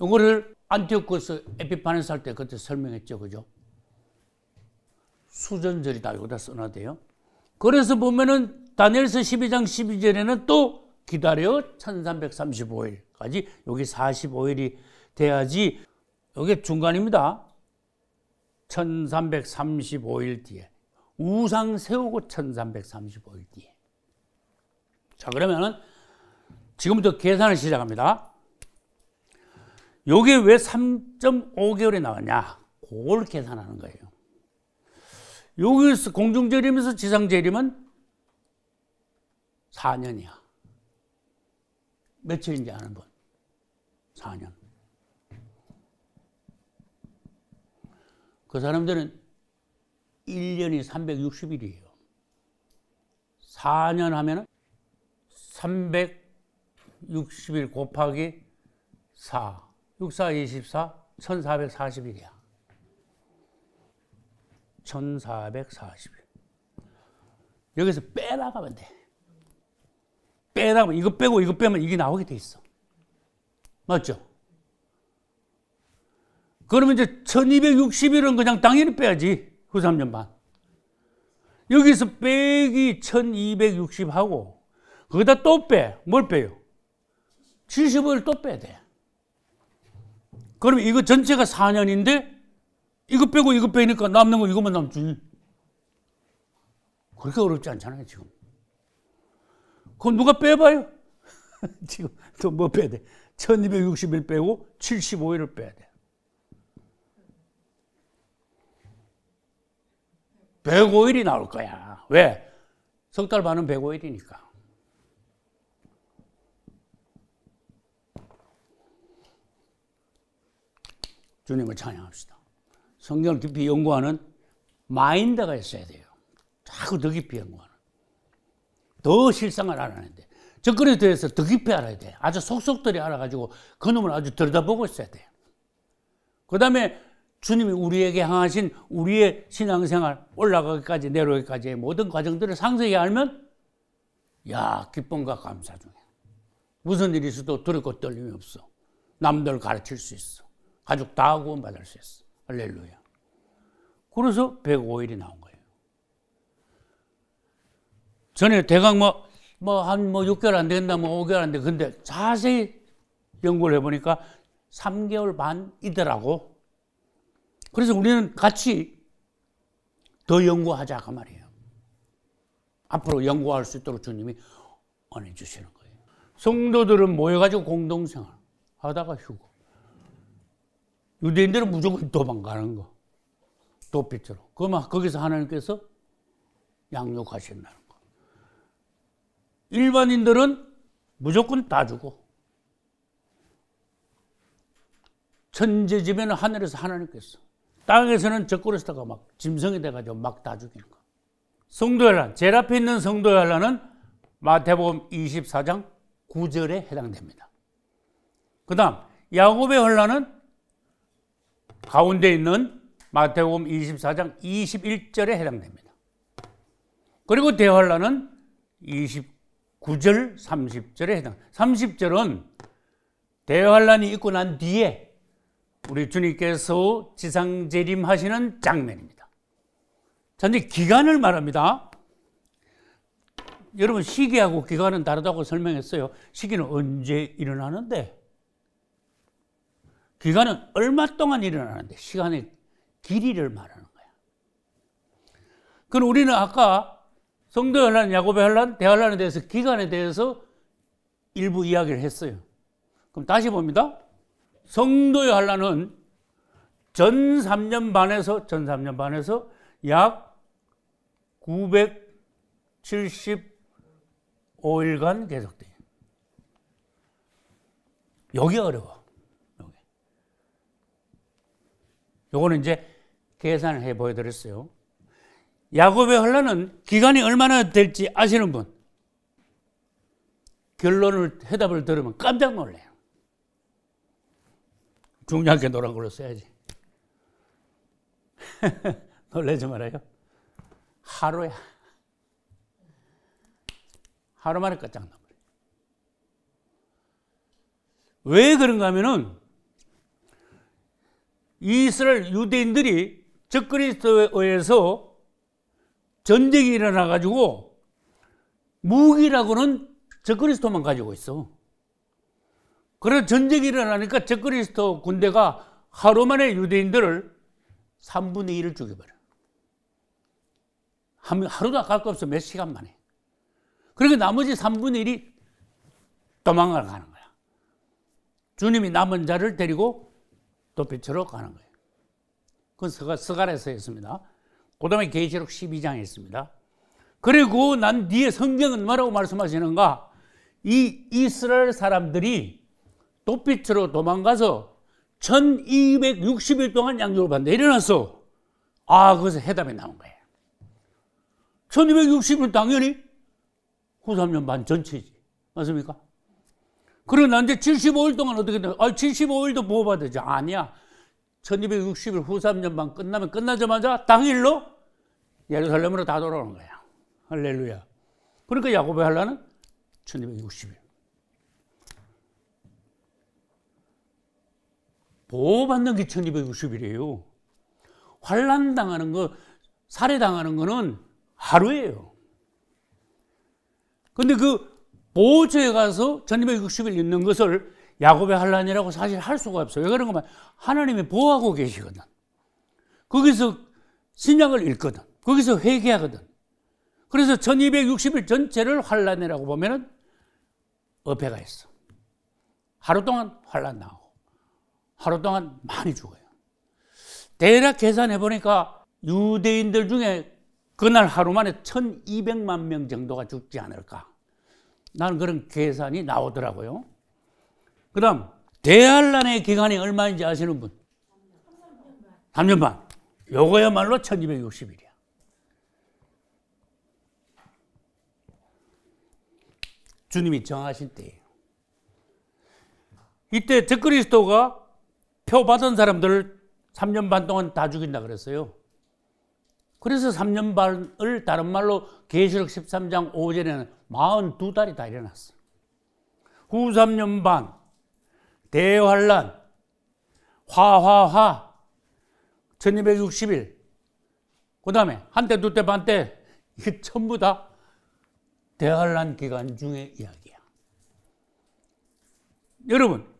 이거를 안티오코스 에피파네스 할 때 그때 설명했죠. 그죠? 수전절이다. 여기다 써놔도요. 그래서 보면은 다니엘서 12장 12절에는 또 기다려 1335일까지 여기 45일이 돼야지 여기 중간입니다. 1335일 뒤에 우상 세우고 1335일 뒤에. 자, 그러면은 지금부터 계산을 시작합니다. 요게 왜 3.5개월이 나왔냐? 그걸 계산하는 거예요. 여기서 공중재림에서 지상재림은 4년이야. 며칠인지 아는 분? 4년. 그 사람들은 1년이 360일이에요. 4년 하면은 360일 곱하기 4. 6, 4, 24, 1440일이야. 1440일. 여기서 빼나가면 돼. 빼나가면 이거 빼고 이거 빼면 이게 나오게 돼 있어. 맞죠? 그러면 이제 1260일은 그냥 당연히 빼야지. 후 3년 반. 여기서 빼기 1260하고 거기다 또 빼. 뭘 빼요? 75일 또 빼야 돼. 그러면 이거 전체가 4년인데 이거 빼고 이거 빼니까 남는 거 이것만 남지. 그렇게 어렵지 않잖아요, 지금. 그럼 누가 빼봐요? 지금 또 뭐 빼야 돼? 1260일 빼고 75일을 빼야 돼. 105일이 나올 거야. 왜? 석 달 반은 105일이니까. 주님을 찬양합시다. 성경을 깊이 연구하는 마인드가 있어야 돼요. 자꾸 더 깊이 연구하는. 더 실상을 알아내는데. 접근에 대해서 더 깊이 알아야 돼. 아주 속속들이 알아가지고 그 놈을 아주 들여다보고 있어야 돼. 그 다음에 주님이 우리에게 향하신 우리의 신앙생활, 올라가기까지 내려오기까지의 모든 과정들을 상세히 알면 야, 기쁨과 감사 중에 무슨 일이 있어도 두렵고 떨림이 없어. 남들 가르칠 수 있어. 가족 다 구원받을 수 있어. 할렐루야. 그래서 105일이 나온 거예요. 전에 대강 한 6개월 안 된다, 5개월 안 돼. 근데 자세히 연구를 해보니까 3개월 반이더라고. 그래서 우리는 같이 더 연구하자, 그 말이에요. 앞으로 연구할 수 있도록 주님이 은혜 주시는 거예요. 성도들은 모여가지고 공동생활 하다가 휴고. 유대인들은 무조건 도망가는 거. 도피처럼. 그러면 거기서 하나님께서 양육하신다는 거. 일반인들은 무조건 다 주고. 천재지변은 하늘에서 하나님께서. 땅에서는 적그리스도가 막 짐승이 돼가지고 막 다 죽이는 거. 성도의 환란, 제일 앞에 있는 성도의 환란은 마태복음 24장 9절에 해당됩니다. 그 다음 야곱의 환란은 가운데 있는 마태복음 24장 21절에 해당됩니다. 그리고 대환란은 29절, 30절에 해당. 30절은 대환란이 있고 난 뒤에 우리 주님께서 지상재림하시는 장면입니다. 자, 이제 기간을 말합니다. 여러분, 시기하고 기간은 다르다고 설명했어요. 시기는 언제 일어나는데, 기간은 얼마 동안 일어나는데, 시간의 길이를 말하는 거야. 그럼 우리는 아까 성도의 환란, 야곱의 환란, 대환란에 대해서 기간에 대해서 일부 이야기를 했어요. 그럼 다시 봅니다. 성도의 환란은 전 3년 반에서 약 975일간 계속돼요. 여기 어려워. 요거는 이제 계산을 해 보여드렸어요. 야곱의 환란은 기간이 얼마나 될지 아시는 분? 해답을 들으면 깜짝 놀래요. 중요하게 노란 걸로 써야지. 놀라지 말아요. 하루야. 하루 만에 끝장나버려요. 왜 그런가 하면은 이스라엘 유대인들이 적그리스도에 의해서 전쟁이 일어나가지고 무기라고는 적그리스도만 가지고 있어. 그래서 전쟁이 일어나니까 적그리스도 군대가 하루 만에 유대인들을 3분의 1을 죽여버려. 하루도 아까울 거 없어. 몇 시간 만에. 그러니까 나머지 3분의 1이 도망을 가는 거야. 주님이 남은 자를 데리고 도피처로 가는 거예요. 그건 스가랴서에 있습니다. 그 다음에 계시록 12장에 있습니다. 그리고 난 뒤에 성경은 뭐라고 말씀하시는가? 이 이스라엘 사람들이 도피처로 도망가서 1260일 동안 양육을 받는데 일어났어. 거기서 해답이 나온 거예요. 1260일 당연히 후 3년 반 전체지. 맞습니까? 그러나 이제 75일 동안 어떻게 돼? 75일도 보호받으지. 아니야. 1260일 후 3년 반 끝나자마자 당일로 예루살렘으로 다 돌아오는 거야. 할렐루야. 그러니까 야곱의 환란은 1260일. 보호받는 게 1260일이에요. 환란당하는 거, 살해당하는 거는 하루예요. 근데 그 보호처에 가서 1260일 있는 것을 야곱의 환란이라고 사실 할 수가 없어요. 왜 그런가 하면 하나님이 보호하고 계시거든. 거기서 신약을 읽거든. 거기서 회개하거든. 그래서 1260일 전체를 환란이라고 보면은 어폐가 있어. 하루 동안 환란 나오고 하루 동안 많이 죽어요. 대략 계산해 보니까 유대인들 중에 그날 하루 만에 1200만 명 정도가 죽지 않을까. 나는 그런 계산이 나오더라고요. 그 다음 대환란의 기간이 얼마인지 아시는 분? 3년 반. 요거야말로 1260일이야. 주님이 정하신 때예요. 이때 적그리스도가 표 받은 사람들을 3년 반 동안 다 죽인다 그랬어요. 그래서 3년 반을 다른 말로 계시록 13장 5절에는 42달이 다 일어났어요. 후 3년 반, 대환란, 화화화, 1260일, 그 다음에 한때, 두때, 반때, 이게 전부 다 대환란 기간 중의 이야기야. 여러분,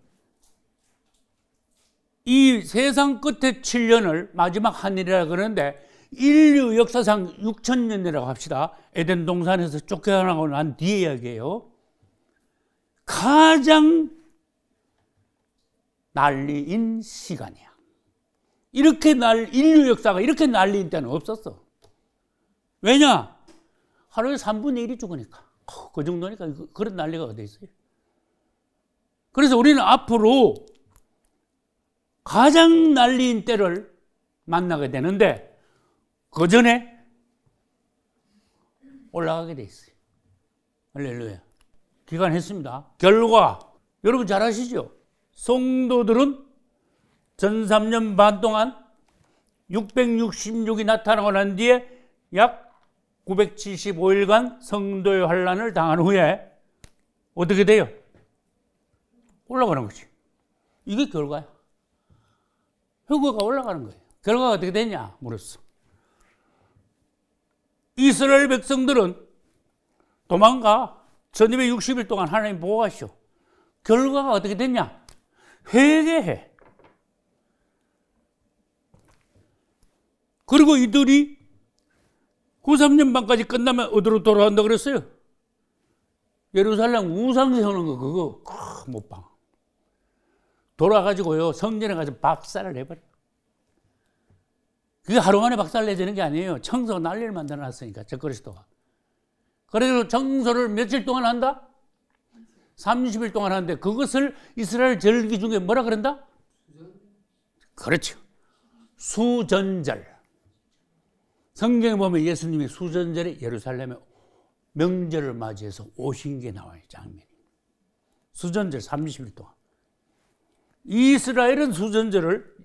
이 세상 끝의 7년을 마지막 한일이라 그러는데 인류 역사상 6000년이라고 합시다. 에덴 동산에서 쫓겨나고 난 뒤에 이야기예요. 가장 난리인 시간이야. 이렇게 인류 역사가 이렇게 난리인 때는 없었어. 왜냐? 하루에 3분의 1이 죽으니까. 그 정도니까 그런 난리가 어디 있어요? 그래서 우리는 앞으로 가장 난리인 때를 만나게 되는데 그 전에 올라가게 돼 있어요. 할렐루야. 기간했습니다. 결과 여러분 잘 아시죠? 성도들은 전 3년 반 동안 666이 나타나고 난 뒤에 약 975일간 성도의 환란을 당한 후에 어떻게 돼요? 올라가는 거지. 이게 결과야. 효과가 올라가는 거예요. 결과가 어떻게 되냐 물었어. 이스라엘 백성들은 도망가 1260일 동안 하나님 보호하시오. 결과가 어떻게 됐냐? 회개해. 그리고 이들이 후 3년 반까지 끝나면 어디로 돌아간다 그랬어요? 예루살렘 우상 세우는 거 그거 못 봐. 돌아가지고요 성전에 가서 박살을 내버려. 그게 하루 만에 박살 내지는 게 아니에요. 청소 난리를 만들어놨으니까 적그리스도가. 그래서 청소를 며칠 동안 한다? 30일 동안 하는데 그것을 이스라엘 절기 중에 뭐라 그런다? 그렇죠. 수전절. 성경에 보면 예수님이 수전절에 예루살렘에 명절을 맞이해서 오신 게 나와요. 장면이. 수전절 30일 동안. 이스라엘은 수전절을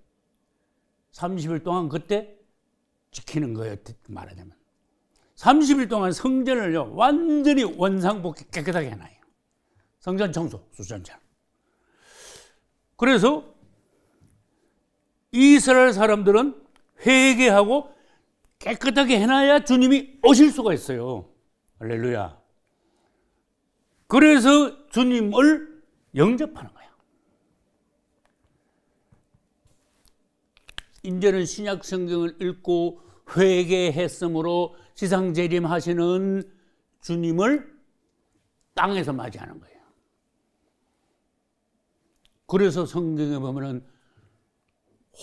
30일 동안 그때 지키는 거예요. 말하자면. 30일 동안 성전을요 완전히 원상복귀 깨끗하게 해놔요. 성전 청소, 수전절. 그래서 이스라엘 사람들은 회개하고 깨끗하게 해놔야 주님이 오실 수가 있어요. 할렐루야. 그래서 주님을 영접하는 거야. 이제는 신약 성경을 읽고 회개했으므로 지상재림하시는 주님을 땅에서 맞이하는 거예요. 그래서 성경에 보면은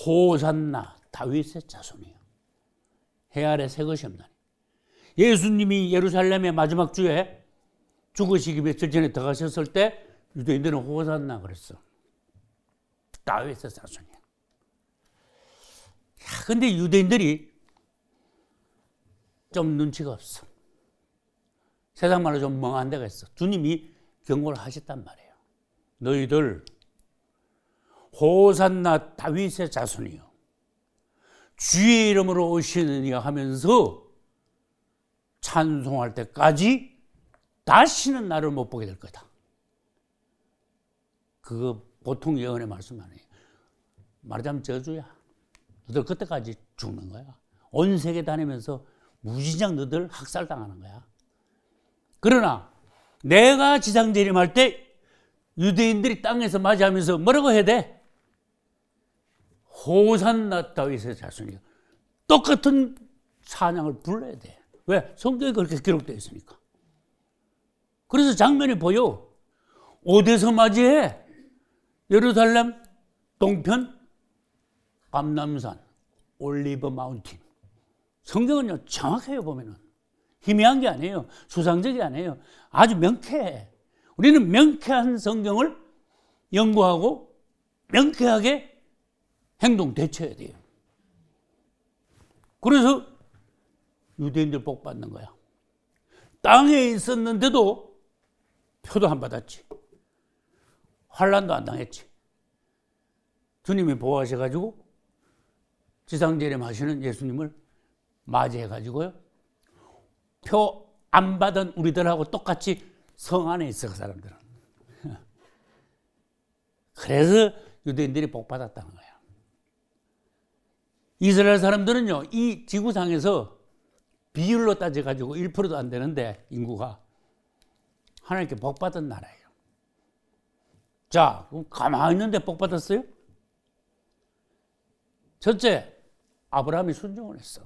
호산나 다윗의 자손이에요. 해 아래 새 것이 없나니. 예수님이 예루살렘의 마지막 주에 죽으시기 며칠 전에 들어가셨을 때 유대인들은 호산나 그랬어. 다윗의 자손이야. 근데 유대인들이 좀 눈치가 없어. 세상 말로 좀 멍한 데가 있어. 주님이 경고를 하셨단 말이에요. 너희들 호산나 다윗의 자손이요 주의 이름으로 오시느니 하면서 찬송할 때까지 다시는 나를 못 보게 될 거다. 그거 보통 예언의 말씀 아니에요. 말하자면 저주야. 너들 그때까지 죽는 거야. 온 세계 다니면서 무진장 너들 학살당하는 거야. 그러나 내가 지상재림할 때 유대인들이 땅에서 맞이하면서 뭐라고 해야 돼? 호산나 다윗의 자손이요. 똑같은 찬양을 불러야 돼. 왜? 성경에 그렇게 기록되어 있으니까. 그래서 장면이 보여. 어디서 맞이해? 예루살렘 동편 감람산 올리브 마운틴. 성경은요 정확해요. 보면은 희미한 게 아니에요. 수상적이 아니에요. 아주 명쾌해. 우리는 명쾌한 성경을 연구하고 명쾌하게 행동 대처해야 돼요. 그래서 유대인들 복 받는 거야. 땅에 있었는데도 표도 안 받았지. 환난도 안 당했지. 주님이 보호하셔가지고 지상재림하시는 예수님을 맞이해가지고요. 표 안 받은 우리들하고 똑같이 성 안에 있어, 그 사람들은. 그래서 유대인들이 복 받았다는 거야. 이스라엘 사람들은요, 이 지구상에서 비율로 따져가지고 1%도 안 되는데, 인구가. 하나님께 복 받은 나라예요. 자, 그럼 가만히 있는데 복 받았어요? 첫째, 아브라함이 순종을 했어.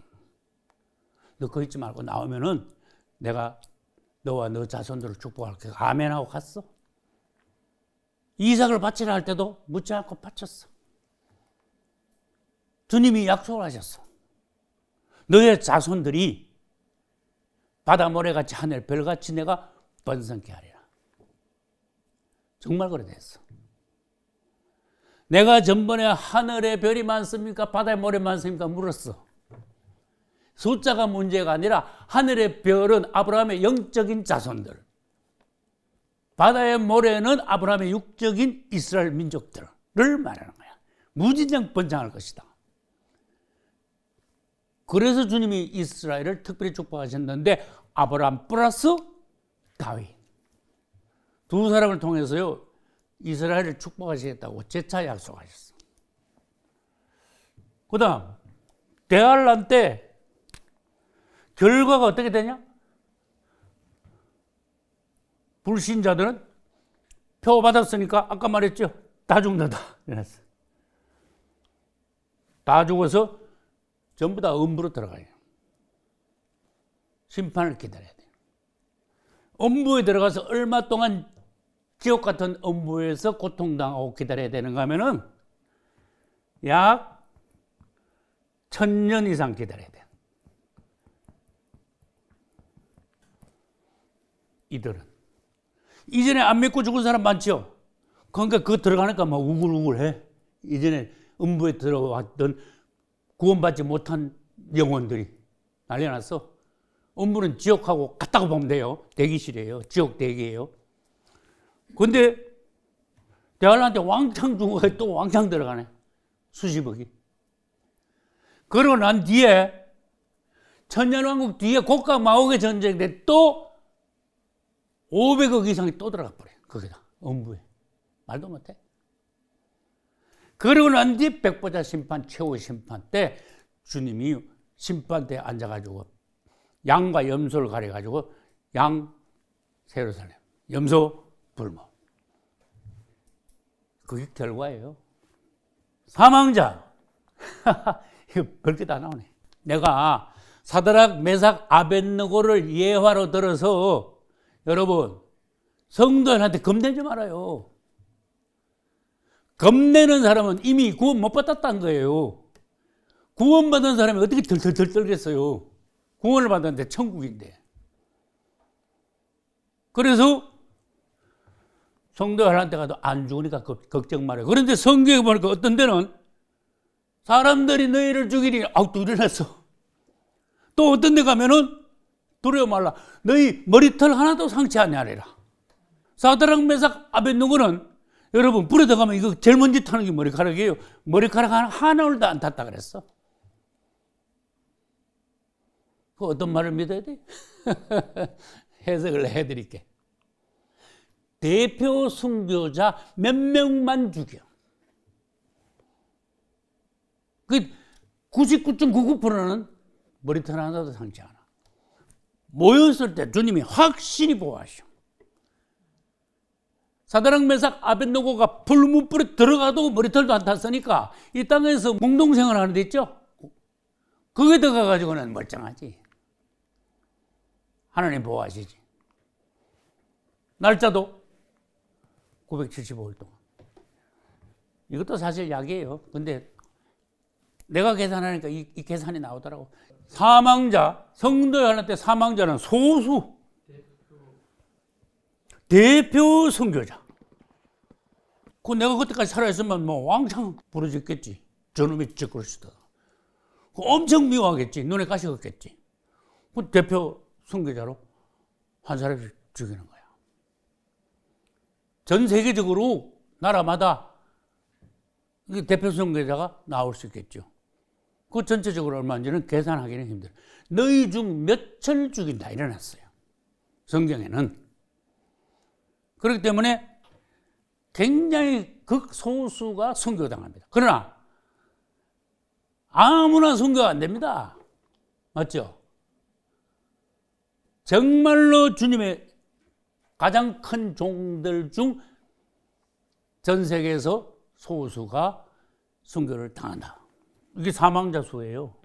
너 거기 있지 말고 나오면은 내가 너와 너 자손들을 축복할게. 아멘하고 갔어. 이삭을 바치라 할 때도 묻지 않고 바쳤어. 주님이 약속을 하셨어. 너의 자손들이 바다 모래같이 하늘 별같이 내가 번성케 하리라. 정말 그래 됐어. 내가 전번에 하늘에 별이 많습니까? 바다에 모래 많습니까? 물었어. 숫자가 문제가 아니라 하늘의 별은 아브라함의 영적인 자손들, 바다의 모래는 아브라함의 육적인 이스라엘 민족들을 말하는 거야. 무진장 번창할 것이다. 그래서 주님이 이스라엘을 특별히 축복하셨는데 아브라함 플러스 다윗 두 사람을 통해서요 이스라엘을 축복하시겠다고 재차 약속하셨어. 그 다음 대환란 때 결과가 어떻게 되냐? 불신자들은 표 받았으니까 아까 말했죠. 다 죽는다. 이랬어. 다 죽어서 전부 다 음부로 들어가요. 심판을 기다려야 돼요. 음부에 들어가서 얼마 동안 지옥 같은 음부에서 고통당하고 기다려야 되는가 하면은 약 1000년 이상 기다려야 돼요. 이들은 이전에 안 믿고 죽은 사람 많죠. 그러니까 그거 들어가니까 막 우글우글해. 이전에 음부에 들어왔던 구원받지 못한 영혼들이 난리 났어. 음부는 지옥하고 같다고 보면 돼요. 대기실이에요. 지옥 대기예요. 근데 대환란한테 왕창 죽어서 또 왕창 들어가네. 수십억이. 그러고 난 뒤에 천년왕국 뒤에 고가 마옥의 전쟁 때 또 500억 이상이 또 들어가 버려요. 거기다 음부에. 말도 못해. 그러고 난 뒤 백보자 심판 최후 심판 때 주님이 심판대에 앉아가지고 양과 염소를 가려가지고 양 세루살렘 염소 불모. 그게 결과예요. 사망자. 이거 별게 다 나오네. 내가 사드락 메삭 아벳느고를 예화로 들어서 여러분 성도들한테 겁내지 말아요. 겁내는 사람은 이미 구원 못 받았다는 거예요. 구원받은 사람이 어떻게 덜덜덜 떨겠어요. 구원을 받았는데 천국인데. 그래서 성도들한테 가도 안 죽으니까 걱정 말아요. 그런데 성경에 보니까 어떤 데는 사람들이 너희를 죽이니 또 일어났어. 또 어떤 데 가면은 두려워 말라. 너희 머리털 하나도 상치 아니하리라. 사드락 메삭 아벳느고는 여러분 불에 들어가면 이거 제일 먼저 타는 게 머리카락이에요. 머리카락 하나도 안 탔다 그랬어. 그 어떤 말을 믿어야 돼? 해석을 해드릴게. 대표 순교자 몇 명만 죽여. 그 99.99%는 머리털 하나도 상치 않아. 모였을 때 주님이 확실히 보호하셔. 사드락 메삭 아벳느고가 불문불에 들어가도 머리털도 안 탔으니까 이 땅에서 공동생활 하는 데 있죠. 거기에 들어가가지고는 멀쩡하지. 하나님 보호하시지. 날짜도 975일 동안. 이것도 사실 약이에요. 근데 내가 계산하니까 이 계산이 나오더라고. 사망자, 성도에 관할 때 사망자는 소수. 대표 선교자. 그 내가 그때까지 살아있으면 뭐 왕창 부러졌겠지. 저놈이 짓거리시다. 엄청 미워하겠지. 눈에 가시 걷겠지. 그 대표 선교자로 한 사람씩 죽이는 거야. 전 세계적으로 나라마다 대표 선교자가 나올 수 있겠죠. 그 전체적으로 얼마인지는 계산하기는 힘들어요. 너희 중 몇을 죽인다 이래놨어요. 성경에는. 그렇기 때문에 굉장히 극소수가 선교당합니다. 그러나 아무나 선교가 안 됩니다. 맞죠? 정말로 주님의 가장 큰 종들 중 전 세계에서 소수가 선교를 당한다. 이게 사망자 수예요.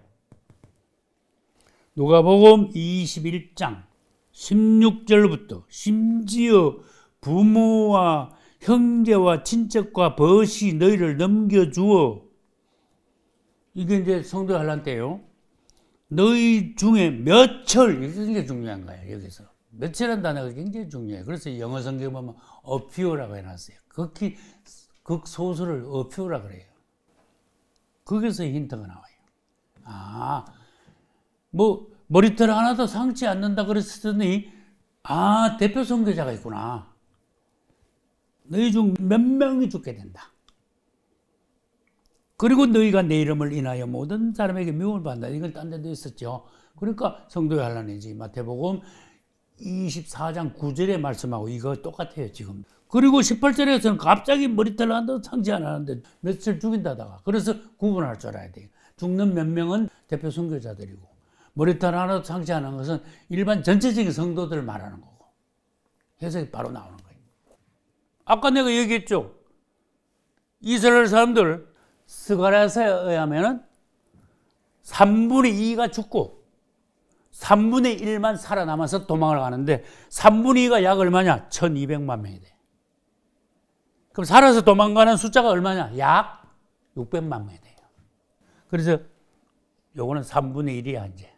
누가복음 21장 16절부터 심지어 부모와 형제와 친척과 벗이 너희를 넘겨주어, 이게 이제 성도 환란 때요. 너희 중에 몇철, 이게 굉장히 중요한 거예요. 여기서 몇이라는 단어가 굉장히 중요해요. 그래서 영어 성경에 보면 a few라고 해놨어요. 극히 극소수를 a few라 그래요. 거기서 힌트가 나와요. 뭐 머리털 하나도 상치 않는다 그랬더니 대표 선교자가 있구나. 너희 중 몇 명이 죽게 된다. 그리고 너희가 내 이름을 인하여 모든 사람에게 미움을 받는다. 이건 딴 데도 있었죠. 그러니까 성도의 환란이지. 마태복음 24장 9절에 말씀하고 이거 똑같아요 지금. 그리고 18절에서는 갑자기 머리털 하나도 상치 않았는데 몇을 죽인다다가. 그래서 구분할 줄 알아야 돼요. 죽는 몇 명은 대표 선교자들이고 머리털 하나도 상치 않은 것은 일반 전체적인 성도들을 말하는 거고. 해석이 바로 나오는 거예요. 아까 내가 얘기했죠. 이스라엘 사람들 스가랴서에 의하면 3분의 2가 죽고 3분의 1만 살아남아서 도망을 가는데 3분의 2가 약 얼마냐? 1200만 명이 돼. 그럼 살아서 도망가는 숫자가 얼마냐? 약 600만 명이 돼요. 그래서 요거는 3분의 1이야 이제.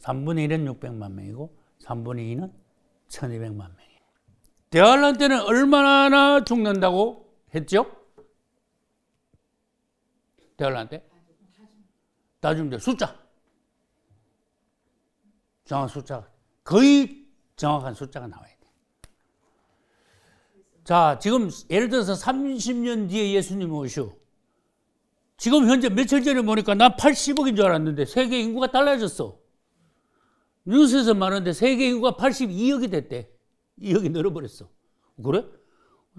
3분의 1은 600만 명이고 3분의 2는 1200만 명이에요. 대환란 때는 얼마나 죽는다고 했죠? 대환란 때? 다 죽는데 숫자. 정확한 숫자가. 거의 정확한 숫자가 나와야 돼. 자, 지금 예를 들어서 30년 뒤에 예수님 오시오. 지금 현재 며칠 전에 보니까 난 80억인 줄 알았는데 세계 인구가 달라졌어. 뉴스에서 말하는데 세계 인구가 82억이 됐대. 2억이 늘어버렸어. 그래?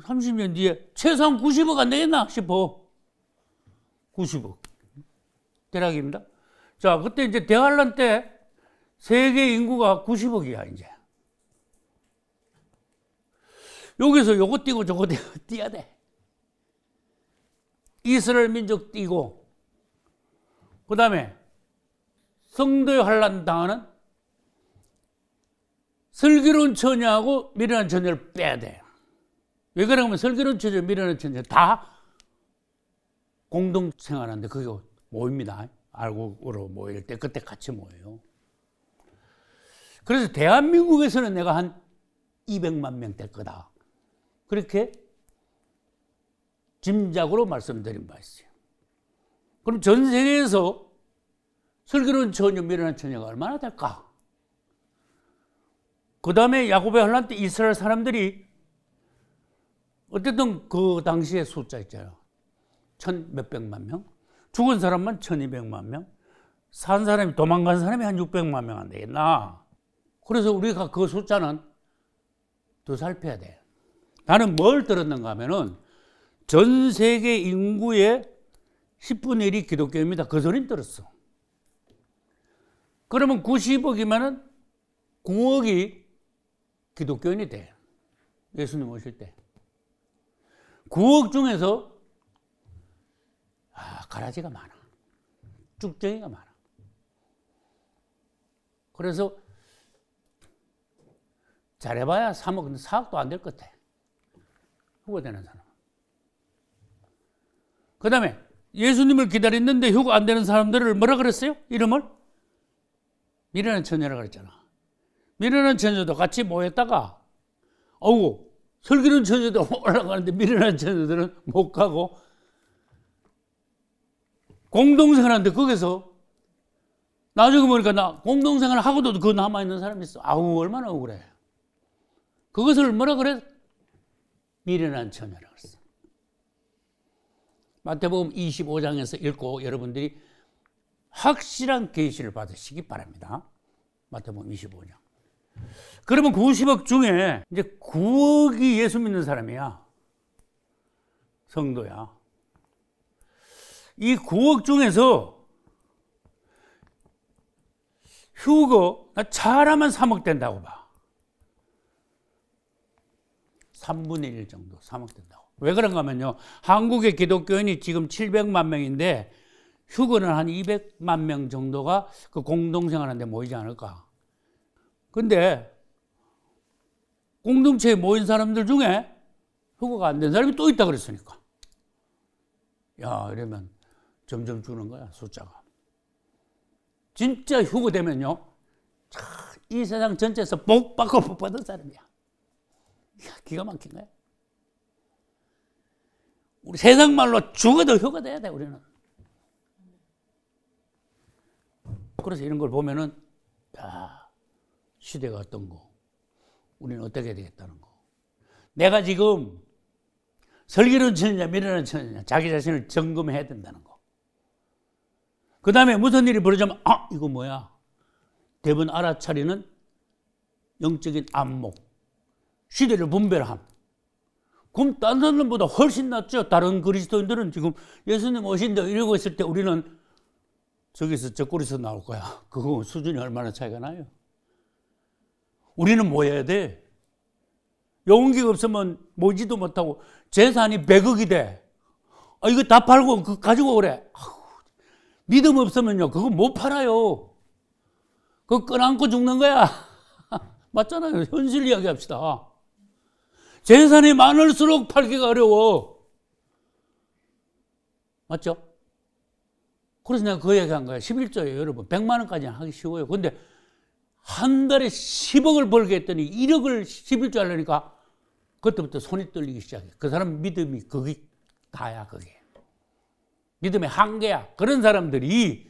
30년 뒤에 최소한 90억 안 되겠나 싶어. 90억. 대략입니다. 자, 그때 이제 대환란 때 세계 인구가 90억이야, 이제. 여기서 요거 띄고 저거 띄고 띄어야 돼. 이스라엘 민족 띄고, 그 다음에 성도의 환란 당하는 슬기로운 처녀하고 미련한 처녀를 빼야 돼. 왜 그러냐면 슬기로운 처녀, 미련한 처녀 다 공동 생활하는데 그게 모입니다. 알곡으로 모일 때 그때 같이 모여요. 그래서 대한민국에서는 내가 한 200만 명 될 거다. 그렇게 짐작으로 말씀드린 바 있어요. 그럼 전 세계에서 슬기로운 처녀, 미련한 처녀가 얼마나 될까? 그 다음에 야곱의 환란 때 이스라엘 사람들이 어쨌든 그 당시의 숫자 있잖아요. 1000몇백만 명, 죽은 사람만 1200만 명, 산 사람이 도망간 사람이 한 600만 명 안 되겠나? 그래서 우리가 그 숫자는 더 살펴야 돼. 나는 뭘 들었는가 하면은 전 세계 인구의 10분의 1이 기독교입니다. 그 소리는 들었어. 그러면 90억이면은 9억이 기독교인이 돼. 예수님 오실 때. 9억 중에서 가라지가 많아. 쭉정이가 많아. 그래서 잘해봐야 3억, 근데 4억도 안 될 것 같아. 휴가 되는 사람. 그 다음에 예수님을 기다렸는데 휴가 안 되는 사람들을 뭐라 그랬어요? 이름을? 미련한 처녀라고 그랬잖아. 미련한 처녀도 같이 모였다가 설기는 처녀도 올라가는데 미련한 처녀들은 못 가고 공동생활하는데 거기서 나중에 보니까 공동생활 하고도 그 남아있는 사람이 있어. 얼마나 억울해. 그것을 뭐라 그래? 미련한 처녀라고 했어. 마태복음 25장에서 읽고 여러분들이 확실한 계시를 받으시기 바랍니다. 마태복음 25장. 그러면 90억 중에 이제 9억이 예수 믿는 사람이야. 성도야. 이 9억 중에서 휴거 잘하면 3억 된다고 봐. 3분의 1 정도 3억 된다고. 왜 그런가 하면요. 한국의 기독교인이 지금 700만 명인데 휴거는 한 200만 명 정도가 그 공동생활하는데 모이지 않을까. 근데 공동체에 모인 사람들 중에 휴거가 안 된 사람이 또 있다 그랬으니까. 야, 이러면 점점 주는 거야, 숫자가. 진짜 휴거 되면요. 이 세상 전체에서 복 받고 복 받은 사람이야. 기가 막힌 거야. 우리 세상 말로 죽어도 휴거 돼야 돼, 우리는. 그래서 이런 걸 보면은, 야, 시대가 어떤 거, 우리는 어떻게 해야 되겠다는 거. 내가 지금 설기는 처녀냐, 미련한 처녀냐, 자기 자신을 점검해야 된다는 거. 그 다음에 무슨 일이 벌어지면, 이거 뭐야? 대부분 알아차리는 영적인 안목, 시대를 분별함. 그럼 다른 사람들보다 훨씬 낫죠. 다른 그리스도인들은 지금 예수님 오신다 이러고 있을 때 우리는 저기서 저꼬리에서 나올 거야. 그거 수준이 얼마나 차이가 나요? 우리는 모여야 돼. 용기가 없으면 모이지도 못하고 재산이 100억이 돼. 이거 다 팔고 그거 가지고 오래. 믿음 없으면요. 그거 못 팔아요. 그거 끈안고 죽는 거야. 맞잖아요. 현실 이야기 합시다. 재산이 많을수록 팔기가 어려워. 맞죠? 그래서 내가 그 얘기 한 거야. 11조예요, 여러분. 100만 원까지는 하기 쉬워요. 근데 한 달에 10억을 벌게 했더니 1억을 11조 하려니까 그때부터 손이 떨리기 시작해. 그 사람 믿음이 그게 다야, 그게. 믿음의 한계야. 그런 사람들이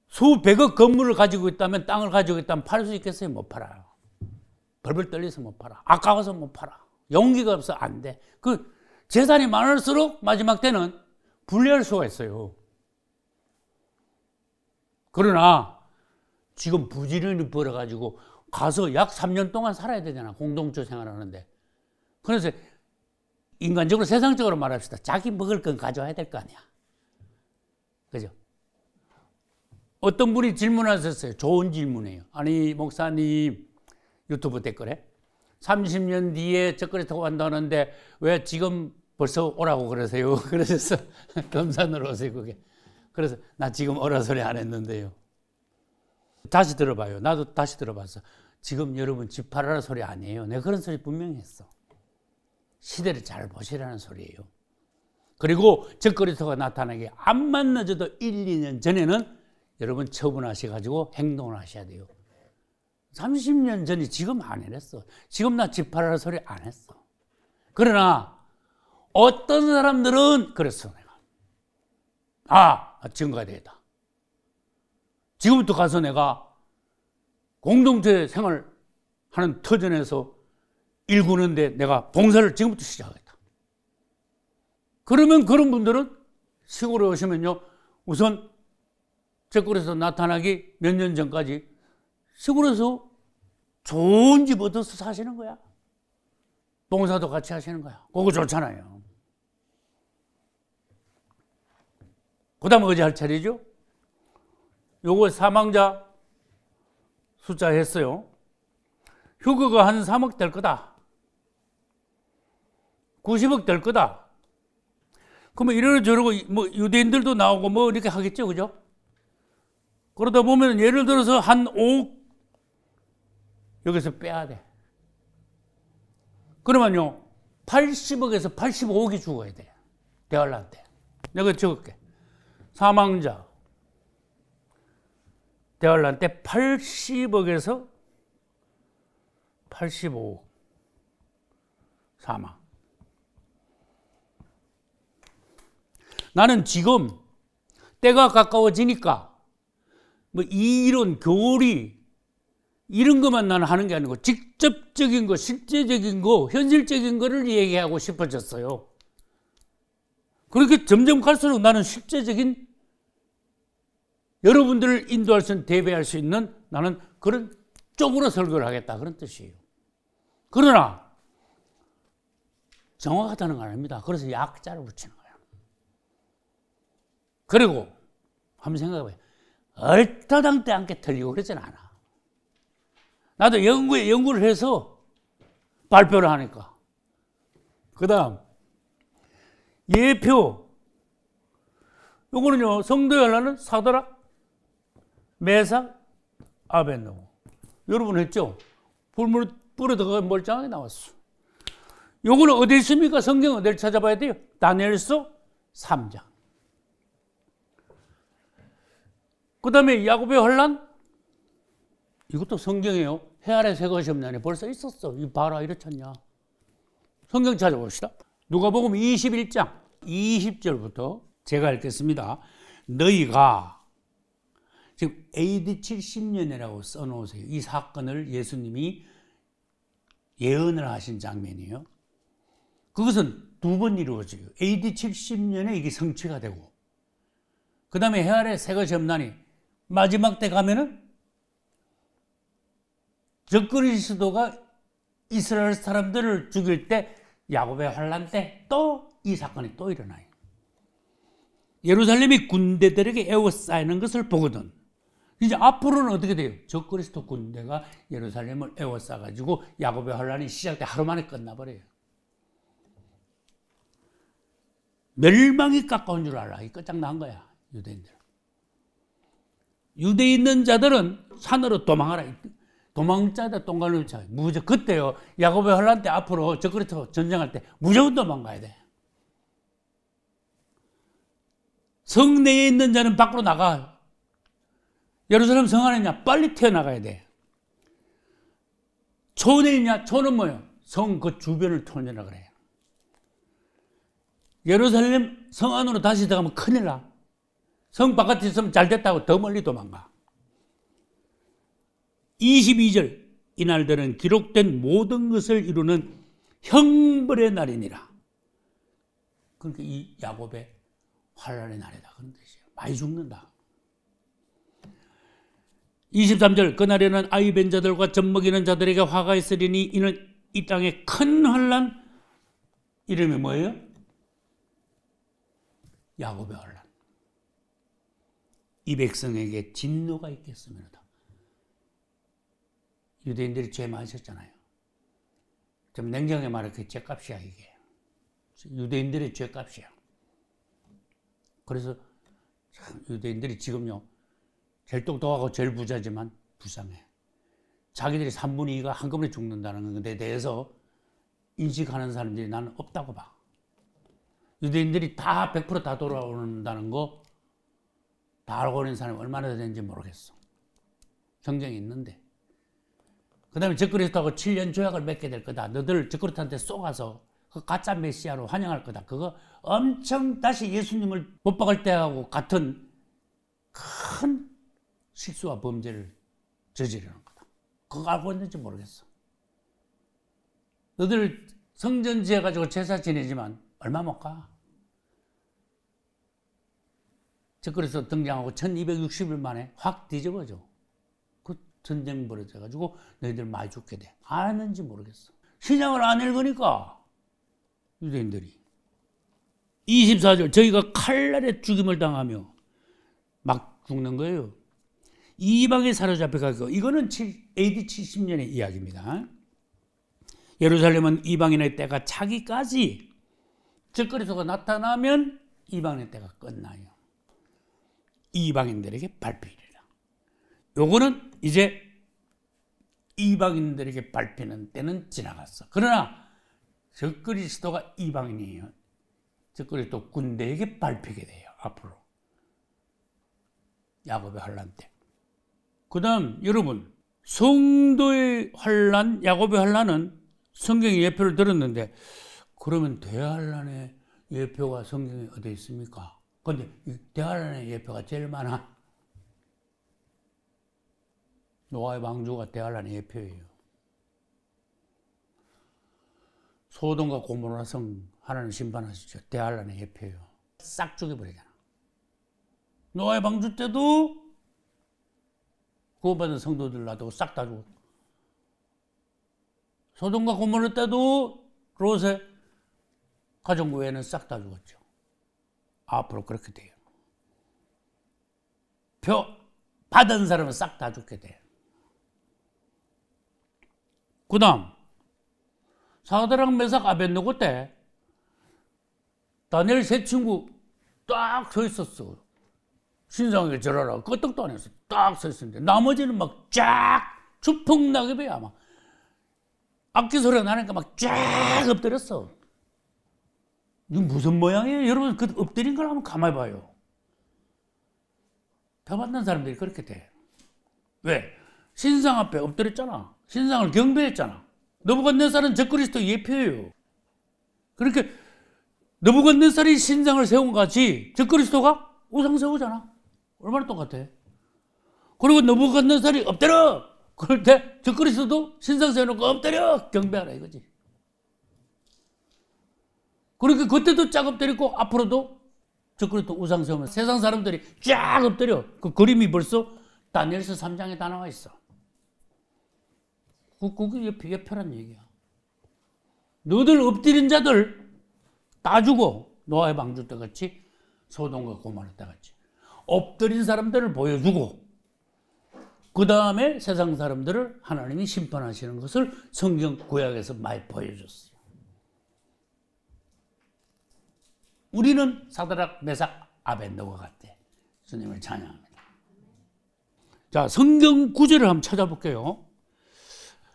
수백억 건물을 가지고 있다면, 땅을 가지고 있다면 팔 수 있겠어요? 못 팔아요. 벌벌 떨려서 못 팔아. 아까워서 못 팔아. 용기가 없어 안 돼. 그 재산이 많을수록 마지막 때는 불리할 수가 있어요. 그러나 지금 부지런히 벌어가지고 가서 약 3년 동안 살아야 되잖아. 공동체 생활하는데. 그래서 인간적으로 세상적으로 말합시다. 자기 먹을 건 가져와야 될 거 아니야. 그죠? 어떤 분이 질문하셨어요. 좋은 질문이에요. 아니 목사님, 유튜브 댓글에 30년 뒤에 저거리 타고 간다는데 왜 지금 벌써 오라고 그러세요? 그러셔서 금산으로 오세요, 그게. 그래서 나 지금 오라 소리 안 했는데요. 다시 들어봐요. 나도 다시 들어봤어. 지금 여러분 집 팔아라 소리 아니에요. 내가 그런 소리 분명히 했어. 시대를 잘 보시라는 소리예요. 그리고 적거리터가 나타나게 암만 늦어도 1, 2년 전에는 여러분 처분하셔가지고 행동을 하셔야 돼요. 30년 전이 지금 안 이랬어. 지금 나 집 팔아라 소리 안 했어. 그러나 어떤 사람들은 그랬어, 내가. 지금 가야 되겠다. 지금부터 가서 내가 공동체 생활하는 터전에서 일구는데 내가 봉사를 지금부터 시작하겠다. 그러면 그런 분들은 시골에 오시면요. 우선 적골에서 나타나기 몇 년 전까지 시골에서 좋은 집 얻어서 사시는 거야. 봉사도 같이 하시는 거야. 그거 좋잖아요. 그 다음에 어제 할 차례죠? 요거 사망자 숫자 했어요. 휴거가 한 3억 될 거다. 90억 될 거다. 그러면 이러저러고 뭐 유대인들도 나오고 뭐 이렇게 하겠죠, 그죠? 그러다 보면 예를 들어서 한 5억 여기서 빼야 돼. 그러면요 80억에서 85억이 죽어야 돼. 대환란 때. 내가 적을게. 사망자 대환란 때 80억에서 85억 사망. 나는 지금 때가 가까워지니까 뭐 이론, 교리 이런 것만 나는 하는 게 아니고 직접적인 거, 실제적인 거, 현실적인 거를 얘기하고 싶어졌어요. 그렇게 점점 갈수록 나는 실제적인 여러분들을 인도할 수 있는, 대비할 수 있는 나는 그런 쪽으로 설교를 하겠다. 그런 뜻이에요. 그러나 정확하다는 건 아닙니다. 그래서 약자를 붙이는 거예요. 그리고 한번 생각해봐요. 얼토당토 않게 틀리고 그러진 않아. 나도 연구를 해서 발표를 하니까. 그 다음 예표. 요거는요 성도에 하려는 사도락, 메삭, 아벤노고. 여러분 했죠? 불에 들어가 멀쩡하게 나왔어. 요거는 어디 있습니까? 성경 어디를 찾아봐야 돼요? 다니엘서 3장. 그 다음에 야곱의 환란. 이것도 성경이에요. 해 아래 새 것이 없냐니 벌써 있었어. 이 봐라 이렇잖냐. 성경 찾아봅시다. 누가복음 21장 20절부터 제가 읽겠습니다. 너희가 지금 AD 70년이라고 써놓으세요. 이 사건을 예수님이 예언을 하신 장면이에요. 그것은 두 번 이루어져요. AD 70년에 이게 성취가 되고 그 다음에 해 아래 새 것이 없나니 마지막 때 가면은 적그리스도가 이스라엘 사람들을 죽일 때 야곱의 환란 때 또 이 사건이 또 일어나요. 예루살렘이 군대들에게 에워싸이는 것을 보거든. 이제 앞으로는 어떻게 돼요? 적그리스도 군대가 예루살렘을 에워싸가지고 야곱의 환란이 시작돼 하루 만에 끝나버려요. 멸망이 가까운 줄 알아. 이 끝장난 거야. 유대인들. 유대에 있는 자들은 산으로 도망하라. 도망자다 똥갈로 차. 무조건 그때요. 야곱의 환란 때 앞으로 적그리스도 전쟁할 때 무조건 도망가야 돼. 성 내에 있는 자는 밖으로 나가. 예루살렘 성 안에 있냐? 빨리 튀어나가야 돼. 촌에 있냐? 촌은 뭐예요? 성 그 주변을 털려라 그래요. 예루살렘 성 안으로 다시 들어가면 큰일 나. 성 바깥에 있으면 잘 됐다고 더 멀리 도망가. 22절 이날들은 기록된 모든 것을 이루는 형벌의 날이니라. 그러니까 이 야곱의 환란의 날이다. 그런 뜻이에요. 많이 죽는다. 23절 그날에는 아이 벤 자들과 젖 먹이는 자들에게 화가 있으리니 이는 이 땅에 큰 환란. 이름이 뭐예요? 야곱의 환란. 이 백성에게 진노가 있겠습니다. 유대인들이 죄 많이 졌잖아요. 좀 냉정하게 말해 그게 죄값이야 이게. 유대인들의 죄값이야. 그래서 참 유대인들이 지금요 제일 똑똑하고 제일 부자지만 불쌍해. 자기들이 3분의 2가 한꺼번에 죽는다는 것에 대해서 인식하는 사람들이 나는 없다고 봐. 유대인들이 다 100% 다 돌아오는다는 거 다 알고 있는 사람이 얼마나 되는지 모르겠어. 성경이 있는데. 그 다음에 적그리스도하고 7년 조약을 맺게 될 거다. 너들 적그리스도한테 쏘가서 그 가짜 메시아로 환영할 거다. 그거 엄청 다시 예수님을 못 박을 때하고 같은 큰 실수와 범죄를 저지르는 거다. 그거 알고 있는지 모르겠어. 너들 성전 지어가지고 제사 지내지만 얼마 못 가. 적그리스도 등장하고 1260일 만에 확 뒤집어져. 그 전쟁 벌어져가지고 너희들 많이 죽게 돼. 아는지 모르겠어. 신약을 안 읽으니까 유대인들이. 24절 저희가 칼날에 죽임을 당하며 막 죽는 거예요. 이방에 사로잡혀가고 이거는 AD 70년의 이야기입니다. 예루살렘은 이방인의 때가 차기까지 적그리스도가 나타나면 이방인의 때가 끝나요. 이방인들에게 밟히리라. 요거는 이제 이방인들에게 밟히는 때는 지나갔어. 그러나 적그리스도가 이방인이에요. 적그리스도 군대에게 밟히게 돼요. 앞으로. 야곱의 환란 때. 그 다음 여러분, 성도의 환란, 야곱의 환란은 성경의 예표를 들었는데, 그러면 대환란의 예표가 성경에 어디 있습니까? 근데 대환란의 예표가 제일 많아. 노아의 방주가 대환란의 예표예요. 소돔과 고모라 성 하나님 심판하시죠. 대환란의 예표예요. 싹 죽여버리잖아. 노아의 방주 때도 구원받은 성도들 놔두고 싹 다 죽었고, 소돔과 고모라 때도 롯의 가족 외에는 싹 다 죽었죠. 앞으로 그렇게 돼요. 표 받은 사람은 싹 다 죽게 돼요. 그 다음 사드락 메삭 아벳느고 때 다니엘 세 친구 딱 서 있었어. 신상에게 절하라. 끄떡도 안 했어. 딱 서 있었는데 나머지는 막 쫙 주풍낙엽이야. 막 악기 소리가 나니까 막 쫙 엎드렸어. 이거 무슨 모양이에요? 여러분 그 엎드린 걸 한번 가만히 봐요. 더 받는 사람들이 그렇게 돼. 왜? 신상 앞에 엎드렸잖아. 신상을 경배했잖아. 느부갓네살은 적그리스도 예표예요. 그렇게 느부갓네살이 신상을 세운 것 같이 적그리스도가 우상 세우잖아. 얼마나 똑같아. 그리고 느부갓네살이 엎드려! 그럴 때 적그리스도도 신상 세워놓고 엎드려! 경배하라 이거지. 그러니까 그때도 쫙 엎드리고 앞으로도 적그리스도 우상 세우면 세상 사람들이 쫙 엎드려. 그 그림이 벌써 다니엘서 3장에 다 나와 있어. 그게 예표란 얘기야. 너들 엎드린 자들 다 죽어. 노아의 방주 때 같이 소돔과 고모라 때 같이 엎드린 사람들을 보여주고, 그 다음에 세상 사람들을 하나님이 심판하시는 것을 성경 구약에서 많이 보여줬어요. 우리는 사드락 메삭 아벳느고 같아. 주님을 찬양합니다. 자, 성경 구절을 한번 찾아볼게요.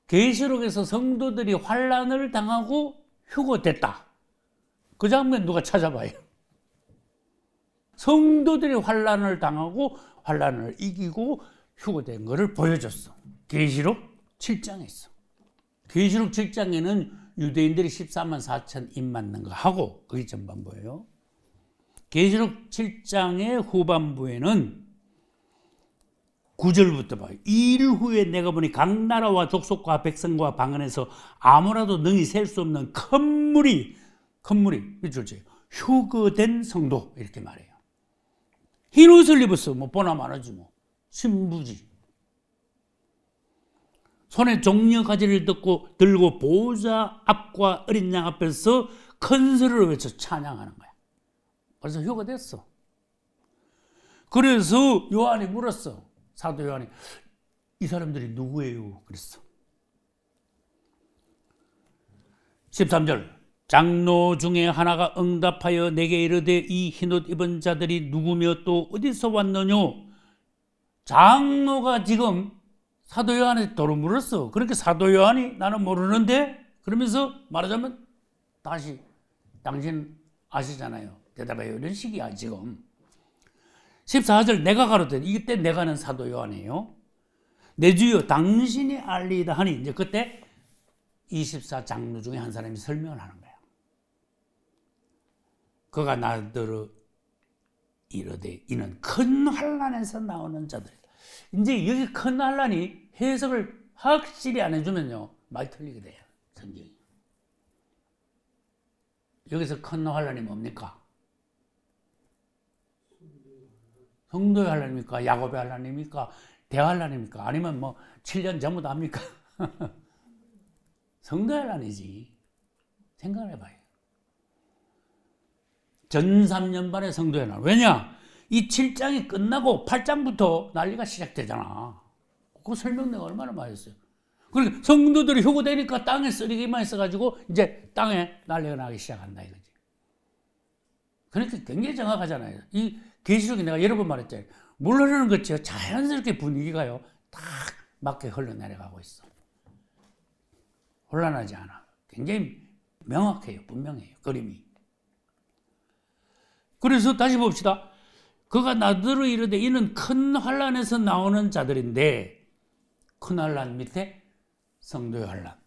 계시록에서 성도들이 환난을 당하고 휴거됐다. 그 장면 누가 찾아봐요. 성도들이 환난을 당하고 환난을 이기고 휴거된 것을 보여줬어. 계시록 7장에 있어. 계시록 7장에는 유대인들이 14만 4천 입 맞는 거 하고 그게 전반부예요. 계시록 7장의 후반부에는 9절부터 봐요. 2일 후에 내가 보니 각 나라와 족속과 백성과 방언에서 아무라도 능히 셀 수 없는 큰 무리 밑줄지어요. 휴거된 성도 이렇게 말해요. 흰 옷을 입었어. 뭐 보나 마나지 뭐. 신부지. 손에 종려 가지를 들고 보호자 앞과 어린 양 앞에서 큰 소리로 외쳐 찬양하는 거야. 그래서 휴거됐어. 그래서 요한이 물었어. 사도 요한이 이 사람들이 누구예요? 그랬어. 13절 장로 중에 하나가 응답하여 내게 이르되 이 흰옷 입은 자들이 누구며 또 어디서 왔느냐? 장로가 지금 사도 요한한테 도로 물었어. 그렇게 사도 요한이 나는 모르는데 그러면서 말하자면 다시 당신 아시잖아요. 대답해요. 이런 식이야 지금. 14절 내가 가로되 이때 내가는 사도 요한이에요. 내 주여 당신이 알리이다 하니 이제 그때 24장로 중에 한 사람이 설명을 하는 거야. 그가 나더러 이르되 이는 큰 환난에서 나오는 자들이다. 이제 여기 큰 환난이 해석을 확실히 안 해주면요 많이 틀리게 돼요. 성경이. 여기서 큰 환난이 뭡니까? 성도의 환난입니까? 야곱의 환난입니까? 대환난입니까? 아니면 뭐 7년 전부터 합니까? 성도의 환난이지. 생각을 해봐요. 전 3년 반의 성도의 환난. 왜냐? 이 7장이 끝나고 8장부터 난리가 시작되잖아. 그 설명 내가 얼마나 많이 했어요. 그러니까 성도들이 휴거되니까 땅에 쓰레기만 있어가지고 이제 땅에 난리가 나기 시작한다 이거지. 그러니까 굉장히 정확하잖아요. 이 계시록이 내가 여러 번 말했잖아요. 물 흐르는 것이요. 자연스럽게 분위기가요. 딱 맞게 흘러내려가고 있어. 혼란하지 않아. 굉장히 명확해요. 분명해요. 그림이. 그래서 다시 봅시다. 그가 나더러 이르되 이는 큰 환란에서 나오는 자들인데 큰 환란 밑에 성도의 환란.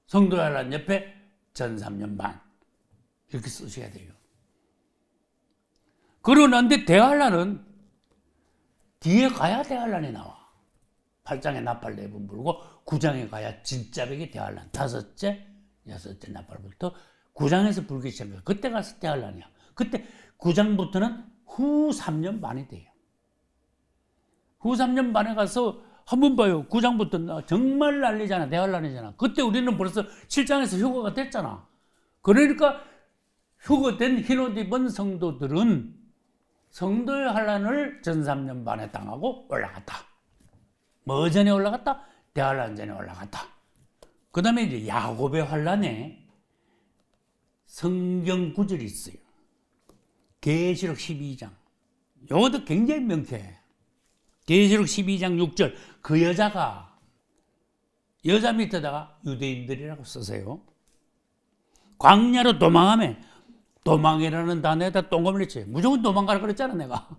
성도의 환란 옆에 전 3년 반. 이렇게 쓰셔야 돼요. 그러는데 대환란은 뒤에 가야 대환란이 나와. 8장에 나팔 4번 불고 9장에 가야 진짜 백이 대환란. 5째, 6째 나팔부터 9장에서 불기 시작해요. 그때 가서 대환란이야. 그때 9장부터는 후 3년 반이 돼요. 후 3년 반에 가서 한번 봐요. 9장부터 정말 난리잖아. 대환란이잖아. 그때 우리는 벌써 7장에서 휴거가 됐잖아. 그러니까 휴거된 흰옷 입은 성도들은 성도의 환란을 전 3년 반에 당하고 올라갔다. 뭐 전에 올라갔다? 대환란 전에 올라갔다. 그 다음에 이제 야곱의 환란에 성경 구절이 있어요. 계시록 12장. 이것도 굉장히 명쾌해. 계시록 12장 6절. 그 여자가 여자 밑에다가 유대인들이라고 쓰세요. 광야로 도망하면 도망이라는 단어에다 동그라미 쳐요. 무조건 도망가라 그랬잖아 내가.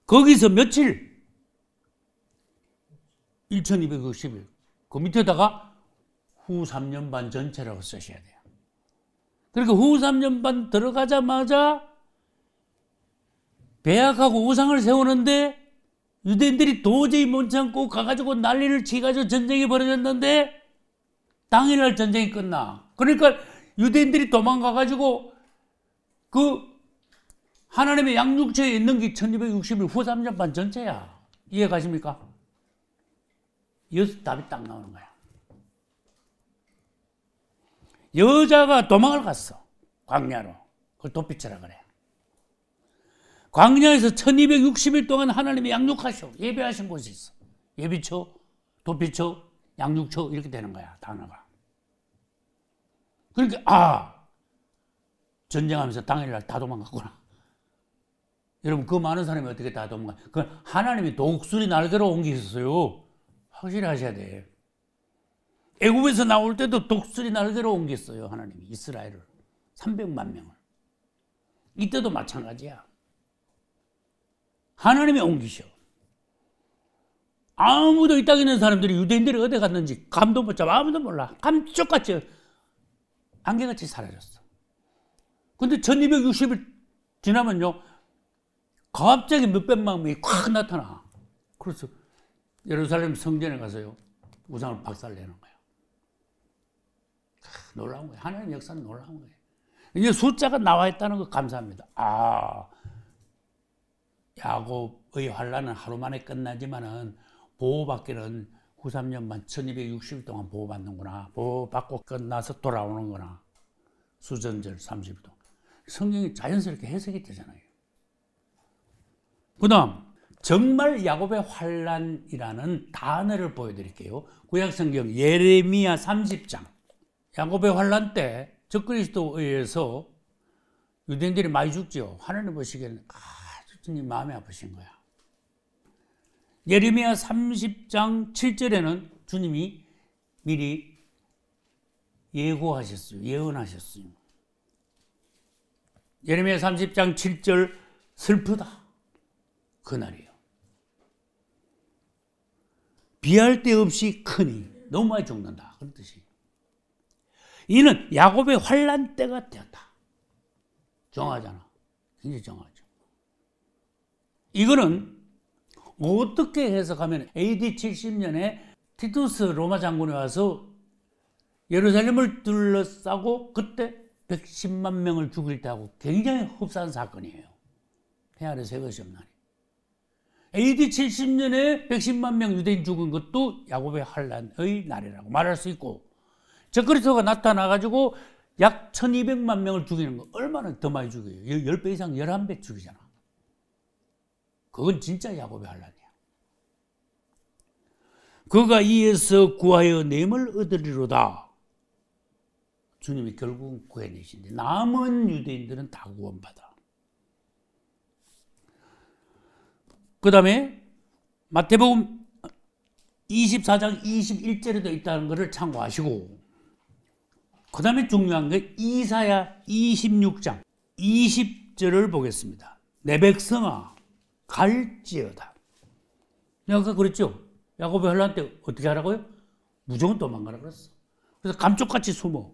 거기서 며칠? 1260일. 그 밑에다가 후 3년 반 전체라고 쓰셔야 돼요. 그러니까 후 3년 반 들어가자마자 배약하고 우상을 세우는데 유대인들이 도저히 못 참고 가가지고 난리를 치가지고 전쟁이 벌어졌는데 당일날 전쟁이 끝나. 그러니까 유대인들이 도망가가지고 그 하나님의 양육처에 있는 게 1260일 후 3년 반 전체야. 이해 가십니까? 여기서 답이 딱 나오는 거야. 여자가 도망을 갔어. 광야로. 그걸 도피처라 그래. 광야에서 1260일 동안 하나님이 양육하셔. 예배하신 곳이 있어. 예비처, 도피처, 양육처 이렇게 되는 거야. 단어가. 그러니까 전쟁하면서 당일날 다 도망갔구나. 여러분 그 많은 사람이 어떻게 다 도망가? 그 하나님이 독수리 날개로 옮기셨어요. 확실히 하셔야 돼. 애굽에서 나올 때도 독수리 날개로 옮겼어요. 하나님이 이스라엘을 300만 명을. 이때도 마찬가지야. 하나님이 옮기셔. 아무도 이 땅에 있는 사람들이 유대인들이 어디 갔는지 감도 못 잡아. 아무도 몰라. 감쪽같이 안개같이 사라졌어. 근데 1260일 지나면요 갑자기 몇백만 명이 콱 나타나. 그래서 예루살렘 성전에 가서요 우상을 박살내는 거야. 놀라운 거예요. 하나님 역사는 놀라운 거예요. 이제 숫자가 나와 있다는 거 감사합니다. 야곱의 환란은 하루 만에 끝나지만은 보호받기는 후 3년 반 1260일 동안 보호받는구나. 보호받고 끝나서 돌아오는구나. 수전절 30일 동안. 성경이 자연스럽게 해석이 되잖아요. 그 다음 정말 야곱의 환란이라는 단어를 보여드릴게요. 구약성경 예레미야 30장. 야곱의 환란 때 적그리스도에 의해서 유대인들이 많이 죽죠. 하나님 보시기에는 주님 마음이 아프신 거야. 예레미야 30장 7절에는 주님이 미리 예고하셨어요. 예언하셨어요. 예레미야 30장 7절 슬프다. 그날이에요. 비할 데 없이 크니 너무 많이 죽는다. 그런 뜻이에요. 이는 야곱의 환란 때가 되었다. 정하잖아. 굉장히 정하죠. 이거는 어떻게 해석하면 AD 70년에 티투스 로마 장군이 와서 예루살렘을 둘러싸고 그때 110만 명을 죽일 때하고 굉장히 흡사한 사건이에요. 해아래 새 것이 없나니. AD 70년에 110만 명 유대인 죽은 것도 야곱의 환란의 날이라고 말할 수 있고 적그리스도가 나타나가지고 약 1200만 명을 죽이는 거 얼마나 더 많이 죽여요. 10배 이상 11배 죽이잖아. 그건 진짜 야곱의 환란이야. 그가 이에서 구하여 nem을 얻으리로다. 주님이 결국 구해내신데 남은 유대인들은 다 구원받아. 그 다음에 마태복음 24장 21절에도 있다는 것을 참고하시고, 그 다음에 중요한 게 이사야 26장 20절을 보겠습니다. 내 백성아 갈지어다. 내가 아까 그랬죠. 야곱이 헬라한테 어떻게 하라고요? 무조건 도망가라 그랬어. 그래서 감쪽같이 숨어.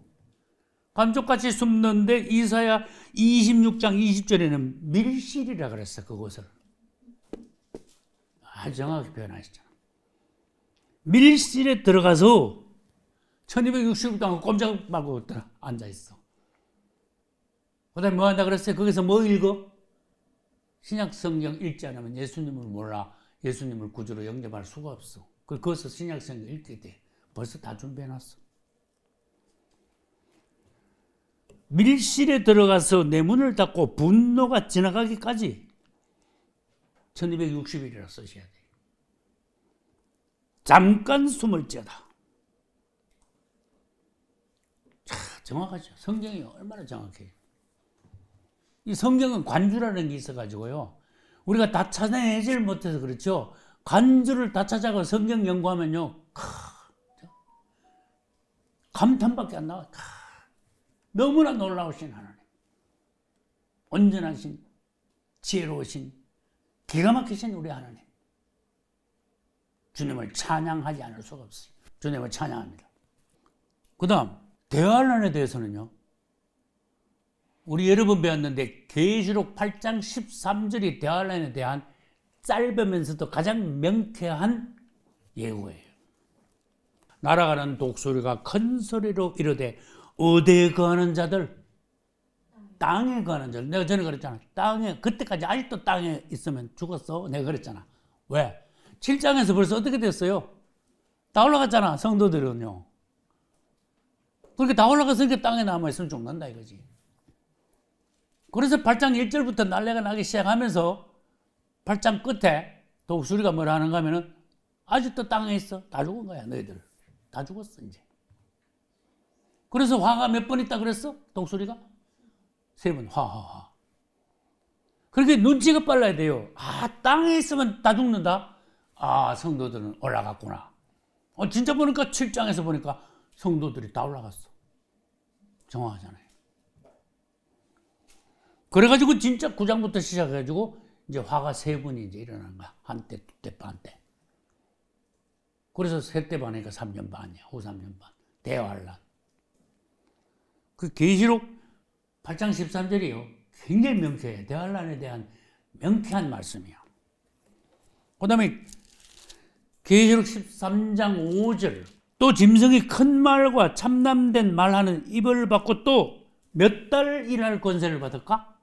감쪽같이 숨는데 이사야 26장 20절에는 밀실이라 그랬어. 그곳을 아주 정확히 표현하시잖아. 밀실에 들어가서 1260일 동안 꼼짝 말고 앉아있어. 그 다음에 뭐 한다 그랬어요? 거기서 뭐 읽어? 신약 성경 읽지 않으면 예수님을 몰라. 예수님을 구주로 영접할 수가 없어. 거기서 신약 성경 읽게 돼. 벌써 다 준비해놨어. 밀실에 들어가서 내 문을 닫고 분노가 지나가기까지 1260일이라 쓰셔야 돼. 잠깐 숨을지어다. 정확하죠. 성경이 얼마나 정확해요. 이 성경은 관주라는 게 있어가지고요. 우리가 다 찾아내질 못해서 그렇죠. 관주를 다 찾아가 성경 연구하면요. 감탄밖에 안 나와요. 너무나 놀라우신 하나님. 온전하신, 지혜로우신, 기가 막히신 우리 하나님. 주님을 찬양하지 않을 수가 없어요. 주님을 찬양합니다. 그 다음 대환란에 대해서는요. 우리 여러 번 배웠는데 계시록 8장 13절이 대환란에 대한 짧으면서도 가장 명쾌한 예고예요. 날아가는 독수리가 큰 소리로 이르되 어디에 거하는 자들, 땅에 거하는 자들. 내가 전에 그랬잖아. 땅에, 그때까지 아직도 땅에 있으면 죽었어. 내가 그랬잖아. 왜? 7장에서 벌써 어떻게 됐어요? 다 올라갔잖아. 성도들은요. 그렇게 다 올라갔으니까 땅에 남아있으면 죽는다 이거지. 그래서 8장 1절부터 난리가 나기 시작하면서 8장 끝에 독수리가 뭐라 하는가 하면은 아직도 땅에 있어. 다 죽은 거야 너희들. 다 죽었어 이제. 그래서 화가 몇 번 있다 그랬어? 독수리가? 3번. 화. 그렇게 눈치가 빨라야 돼요. 아, 땅에 있으면 다 죽는다? 아, 성도들은 올라갔구나. 진짜 보니까 7장에서 보니까 성도들이 다 올라갔어. 정확하잖아요. 그래가지고 진짜 9장부터 시작해가지고 이제 화가 3번이 이제 일어나는 거야. 한때, 두때, 반때. 그래서 3때 반이니까 3년 반이야. 후 3년 반. 대환란. 그 계시록 8장 13절이요. 굉장히 명쾌해. 대환란에 대한 명쾌한 말씀이야. 그 다음에 계시록 13장 5절. 또 짐승이 큰 말과 참남된 말하는 입을 받고 또 몇 달 일할 권세를 받을까?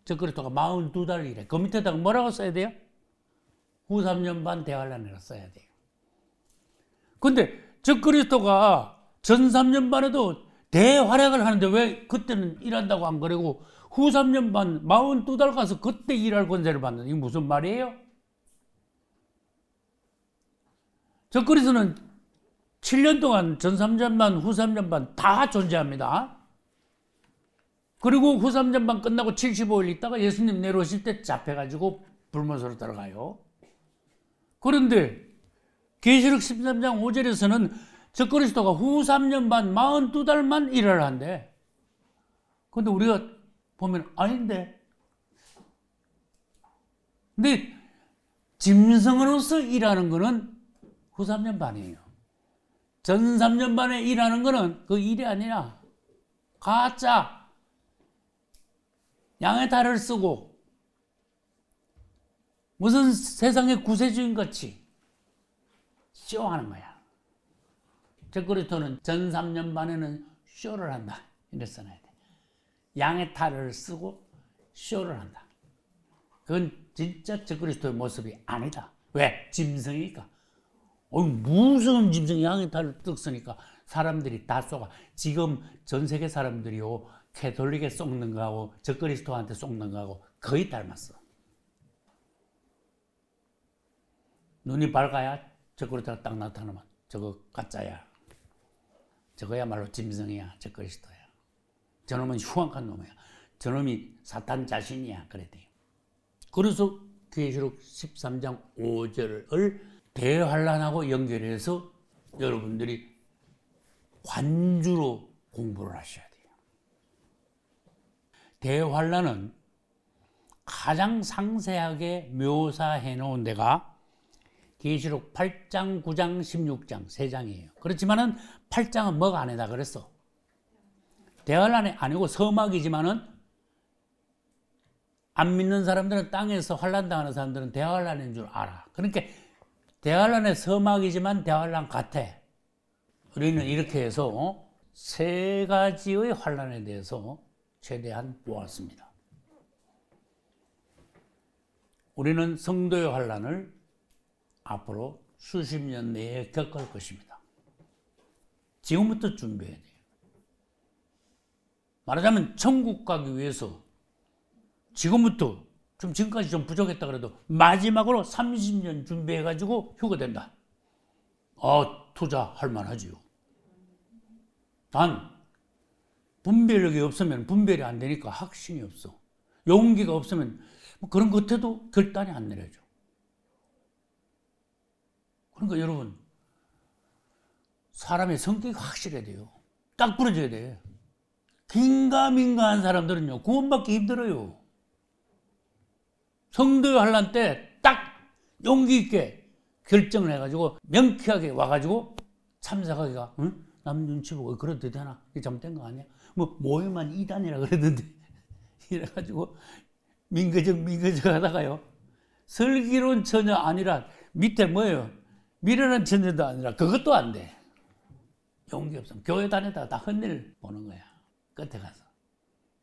적그리스도가 42달 일해. 그 밑에다가 뭐라고 써야 돼요? 후 3년 반 대환란이라고 써야 돼요. 근데 적그리스도가 전 3년 반에도 대활약을 하는데 왜 그때는 일한다고 안 그러고 후 3년 반 42달 가서 그때 일할 권세를 받는 이게 무슨 말이에요? 적그리스도는 7년 동안 전 3년 반, 후 3년 반 다 존재합니다. 그리고 후 3년 반 끝나고 75일 있다가 예수님 내려오실 때 잡혀가지고 불못으로 들어가요. 그런데 계시록 13장 5절에서는 적그리스도가 후 3년 반 42달만 일을 한대. 근데 우리가 보면 아닌데. 근데 짐승으로서 일하는 거는 후 3년 반이에요. 전 3년 반에 일하는 거는 그 일이 아니라 가짜 양의 탈을 쓰고 무슨 세상의 구세주인 같이 쇼하는 거야. 적그리스도는 전 3년 반에는 쇼를 한다. 이렇게 써놔야 돼. 양의 탈을 쓰고 쇼를 한다. 그건 진짜 적그리스도의 모습이 아니다. 왜? 짐승이니까. 무슨 짐승이 양의 탈을 뜩 쓰니까 사람들이 다 쏘가. 지금 전 세계 사람들이요, 캐톨릭에 속는 거하고 적그리스도한테 속는 거하고 거의 닮았어. 눈이 밝아야 적그리스도가 딱 나타나면 저거 가짜야. 저거야말로 짐승이야. 적그리스도야. 저놈은 흉악한 놈이야. 저놈이 사탄 자신이야. 그래 돼요. 그래서 계시록 13장 5절을 대환란하고 연결해서 여러분들이 관주로 공부를 하셔야 돼요. 대환란은 가장 상세하게 묘사해 놓은 데가 계시록 8장, 9장, 16장 3장이에요. 그렇지만은 8장은 뭐가 아니다 그랬어. 대환란이 아니고 서막이지만은 안 믿는 사람들은 땅에서 환란당하는 사람들은 대환란인 줄 알아. 그러니까 대환란의 서막이지만 대환란 같아. 우리는 이렇게 해서 3가지의 환란에 대해서 최대한 보았습니다. 우리는 성도의 환란을 앞으로 수십 년 내에 겪을 것입니다. 지금부터 준비해야 돼요. 말하자면 천국 가기 위해서 지금부터 지금까지 좀 부족했다 그래도 마지막으로 30년 준비해가지고 휴가된다. 투자할 만하지요. 단 분별력이 없으면 분별이 안 되니까 확신이 없어. 용기가 없으면 그런 것 해도 결단이 안 내려져. 그러니까 여러분 사람의 성격이 확실해야 돼요. 딱 부러져야 돼. 긴가민가한 사람들은요 구원받기 힘들어요. 성도의 환란 때 딱 용기 있게 결정을 해가지고 명쾌하게 와가지고 참석하기가 남 눈치 보고 그래도 되나? 이게 잘못된 거 아니야? 모임만 2단이라 그랬는데 이래가지고 민거적 하다가요 설기론 전혀 아니라 밑에 뭐예요? 미련한 천재도 아니라 그것도 안 돼. 용기 없으면 교회 다니다가 다 헛일 보는 거야. 끝에 가서.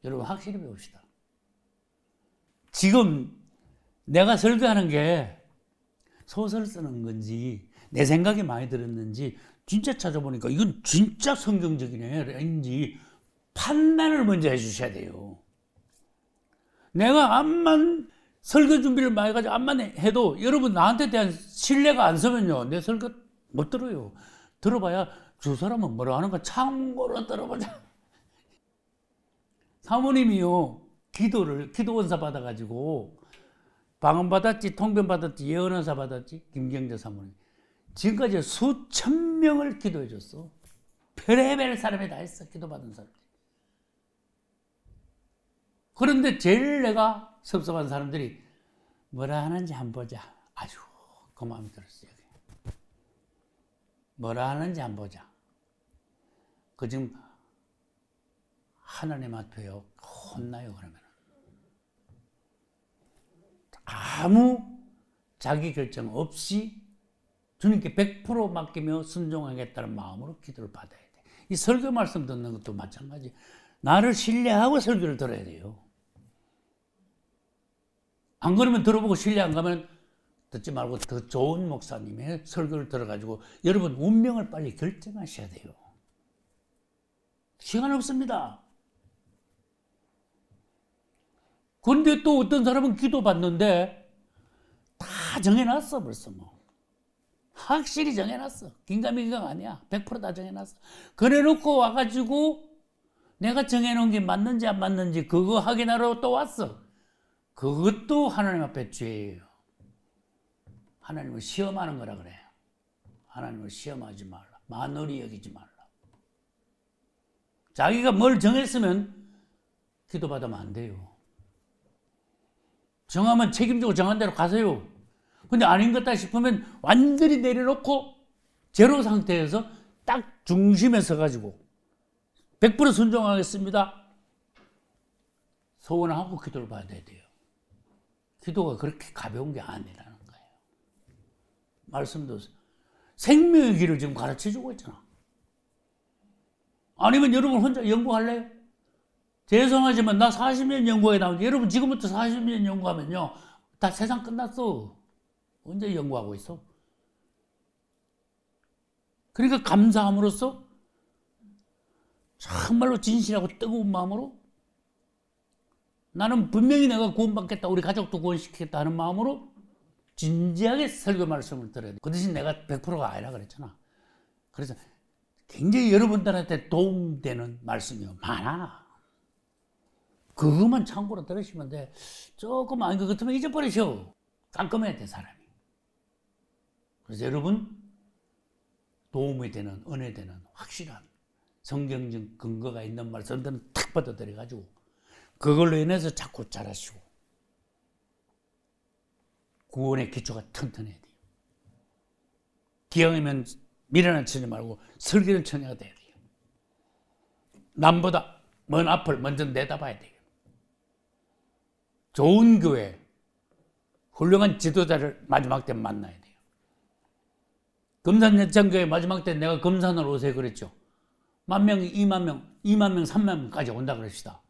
여러분 확실히 배웁시다. 지금 내가 설교하는 게 소설 쓰는 건지 내 생각이 많이 들었는지 진짜 찾아보니까 이건 진짜 성경적이네 인지 판단을 먼저 해주셔야 돼요. 내가 암만 설교 준비를 많이 해가지고 암만 해도 여러분 나한테 대한 신뢰가 안 서면요 내 설교 못 들어요. 들어봐야 저 사람은 뭐라 하는가 참고로 들어보자. 사모님이요 기도 원사 받아가지고 방언 받았지 통변 받았지 예언원사 받았지 김경재 사모님 지금까지 수천 명을 기도해 줬어. 별의별 사람이 다 했어. 기도받은 사람들. 그런데 제일 내가 섭섭한 사람들이 뭐라 하는지 한번 보자. 아주 그 마음이 들었어요. 뭐라 하는지 한번 보자. 그 지금 하나님 앞에요 혼나요. 그러면 아무 자기 결정 없이 주님께 100% 맡기며 순종하겠다는 마음으로 기도를 받아야 돼. 이 설교 말씀 듣는 것도 마찬가지. 나를 신뢰하고 설교를 들어야 돼요. 안 그러면 들어보고 신뢰 안 가면 듣지 말고 더 좋은 목사님의 설교를 들어가지고 여러분 운명을 빨리 결정하셔야 돼요. 시간 없습니다. 그런데 또 어떤 사람은 기도 받는데 다 정해놨어 벌써 뭐. 확실히 정해놨어. 긴가민가가 아니야. 100% 다 정해놨어. 그래놓고 와가지고 내가 정해놓은 게 맞는지 안 맞는지 그거 확인하러 또 왔어. 그것도 하나님 앞에 죄예요. 하나님을 시험하는 거라 그래. 하나님을 시험하지 말라. 만홀히 여기지 말라. 자기가 뭘 정했으면 기도받으면 안 돼요. 정하면 책임지고 정한 대로 가세요. 근데 아닌 것 같다 싶으면 완전히 내려놓고 제로 상태에서 딱 중심에 서가지고 100% 순종하겠습니다. 소원하고 기도를 받아야 돼요. 기도가 그렇게 가벼운 게 아니라는 거예요. 말씀도 생명의 길을 지금 가르쳐주고 있잖아. 아니면 여러분 혼자 연구할래요? 죄송하지만 나 40년 연구해 나오는데 여러분 지금부터 40년 연구하면요 다 세상 끝났어. 언제 연구하고 있어? 그러니까 감사함으로써 정말로 진실하고 뜨거운 마음으로 나는 분명히 내가 구원받겠다 우리 가족도 구원시키겠다 하는 마음으로 진지하게 설교 말씀을 들어야 돼. 그 대신 내가 100%가 아니라 그랬잖아. 그래서 굉장히 여러분들한테 도움되는 말씀이 많아. 그것만 참고로 들으시면 돼. 조금 아닌 것 같으면 잊어버리셔. 깜깜해야 돼, 사람이. 그래서 여러분, 도움이 되는, 은혜 되는 확실한 성경적 근거가 있는 말씀들은 탁 받아들여가지고 그걸로 인해서 자꾸 잘하시고 구원의 기초가 튼튼해야 돼요. 기왕이면 미련한 처녀 말고 슬기로운 처녀가 돼야 돼요. 남보다 먼 앞을 먼저 내다봐야 돼요. 좋은 교회, 훌륭한 지도자를 마지막 때 만나야 돼요. 금산예창교회 마지막 때 내가 금산으로 오세요 그랬죠. 10,000명, 20,000명, 20,000명, 30,000명까지 온다 그럽시다.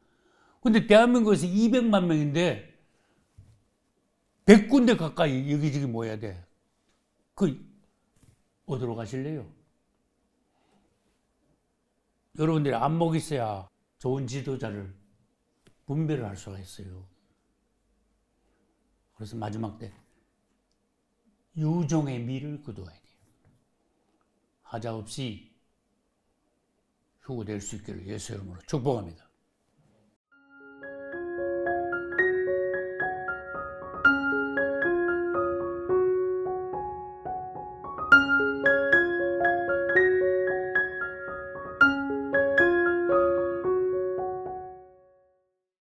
근데 대한민국에서 200만 명인데 100군데 가까이 여기저기 모여야 돼. 어디로 가실래요? 여러분들이 안목이 있어야 좋은 지도자를 분별을 할 수가 있어요. 그래서 마지막 때 유종의 미를 거두어야 돼요. 하자 없이 휴거될 수 있기를 예수 이름으로 축복합니다.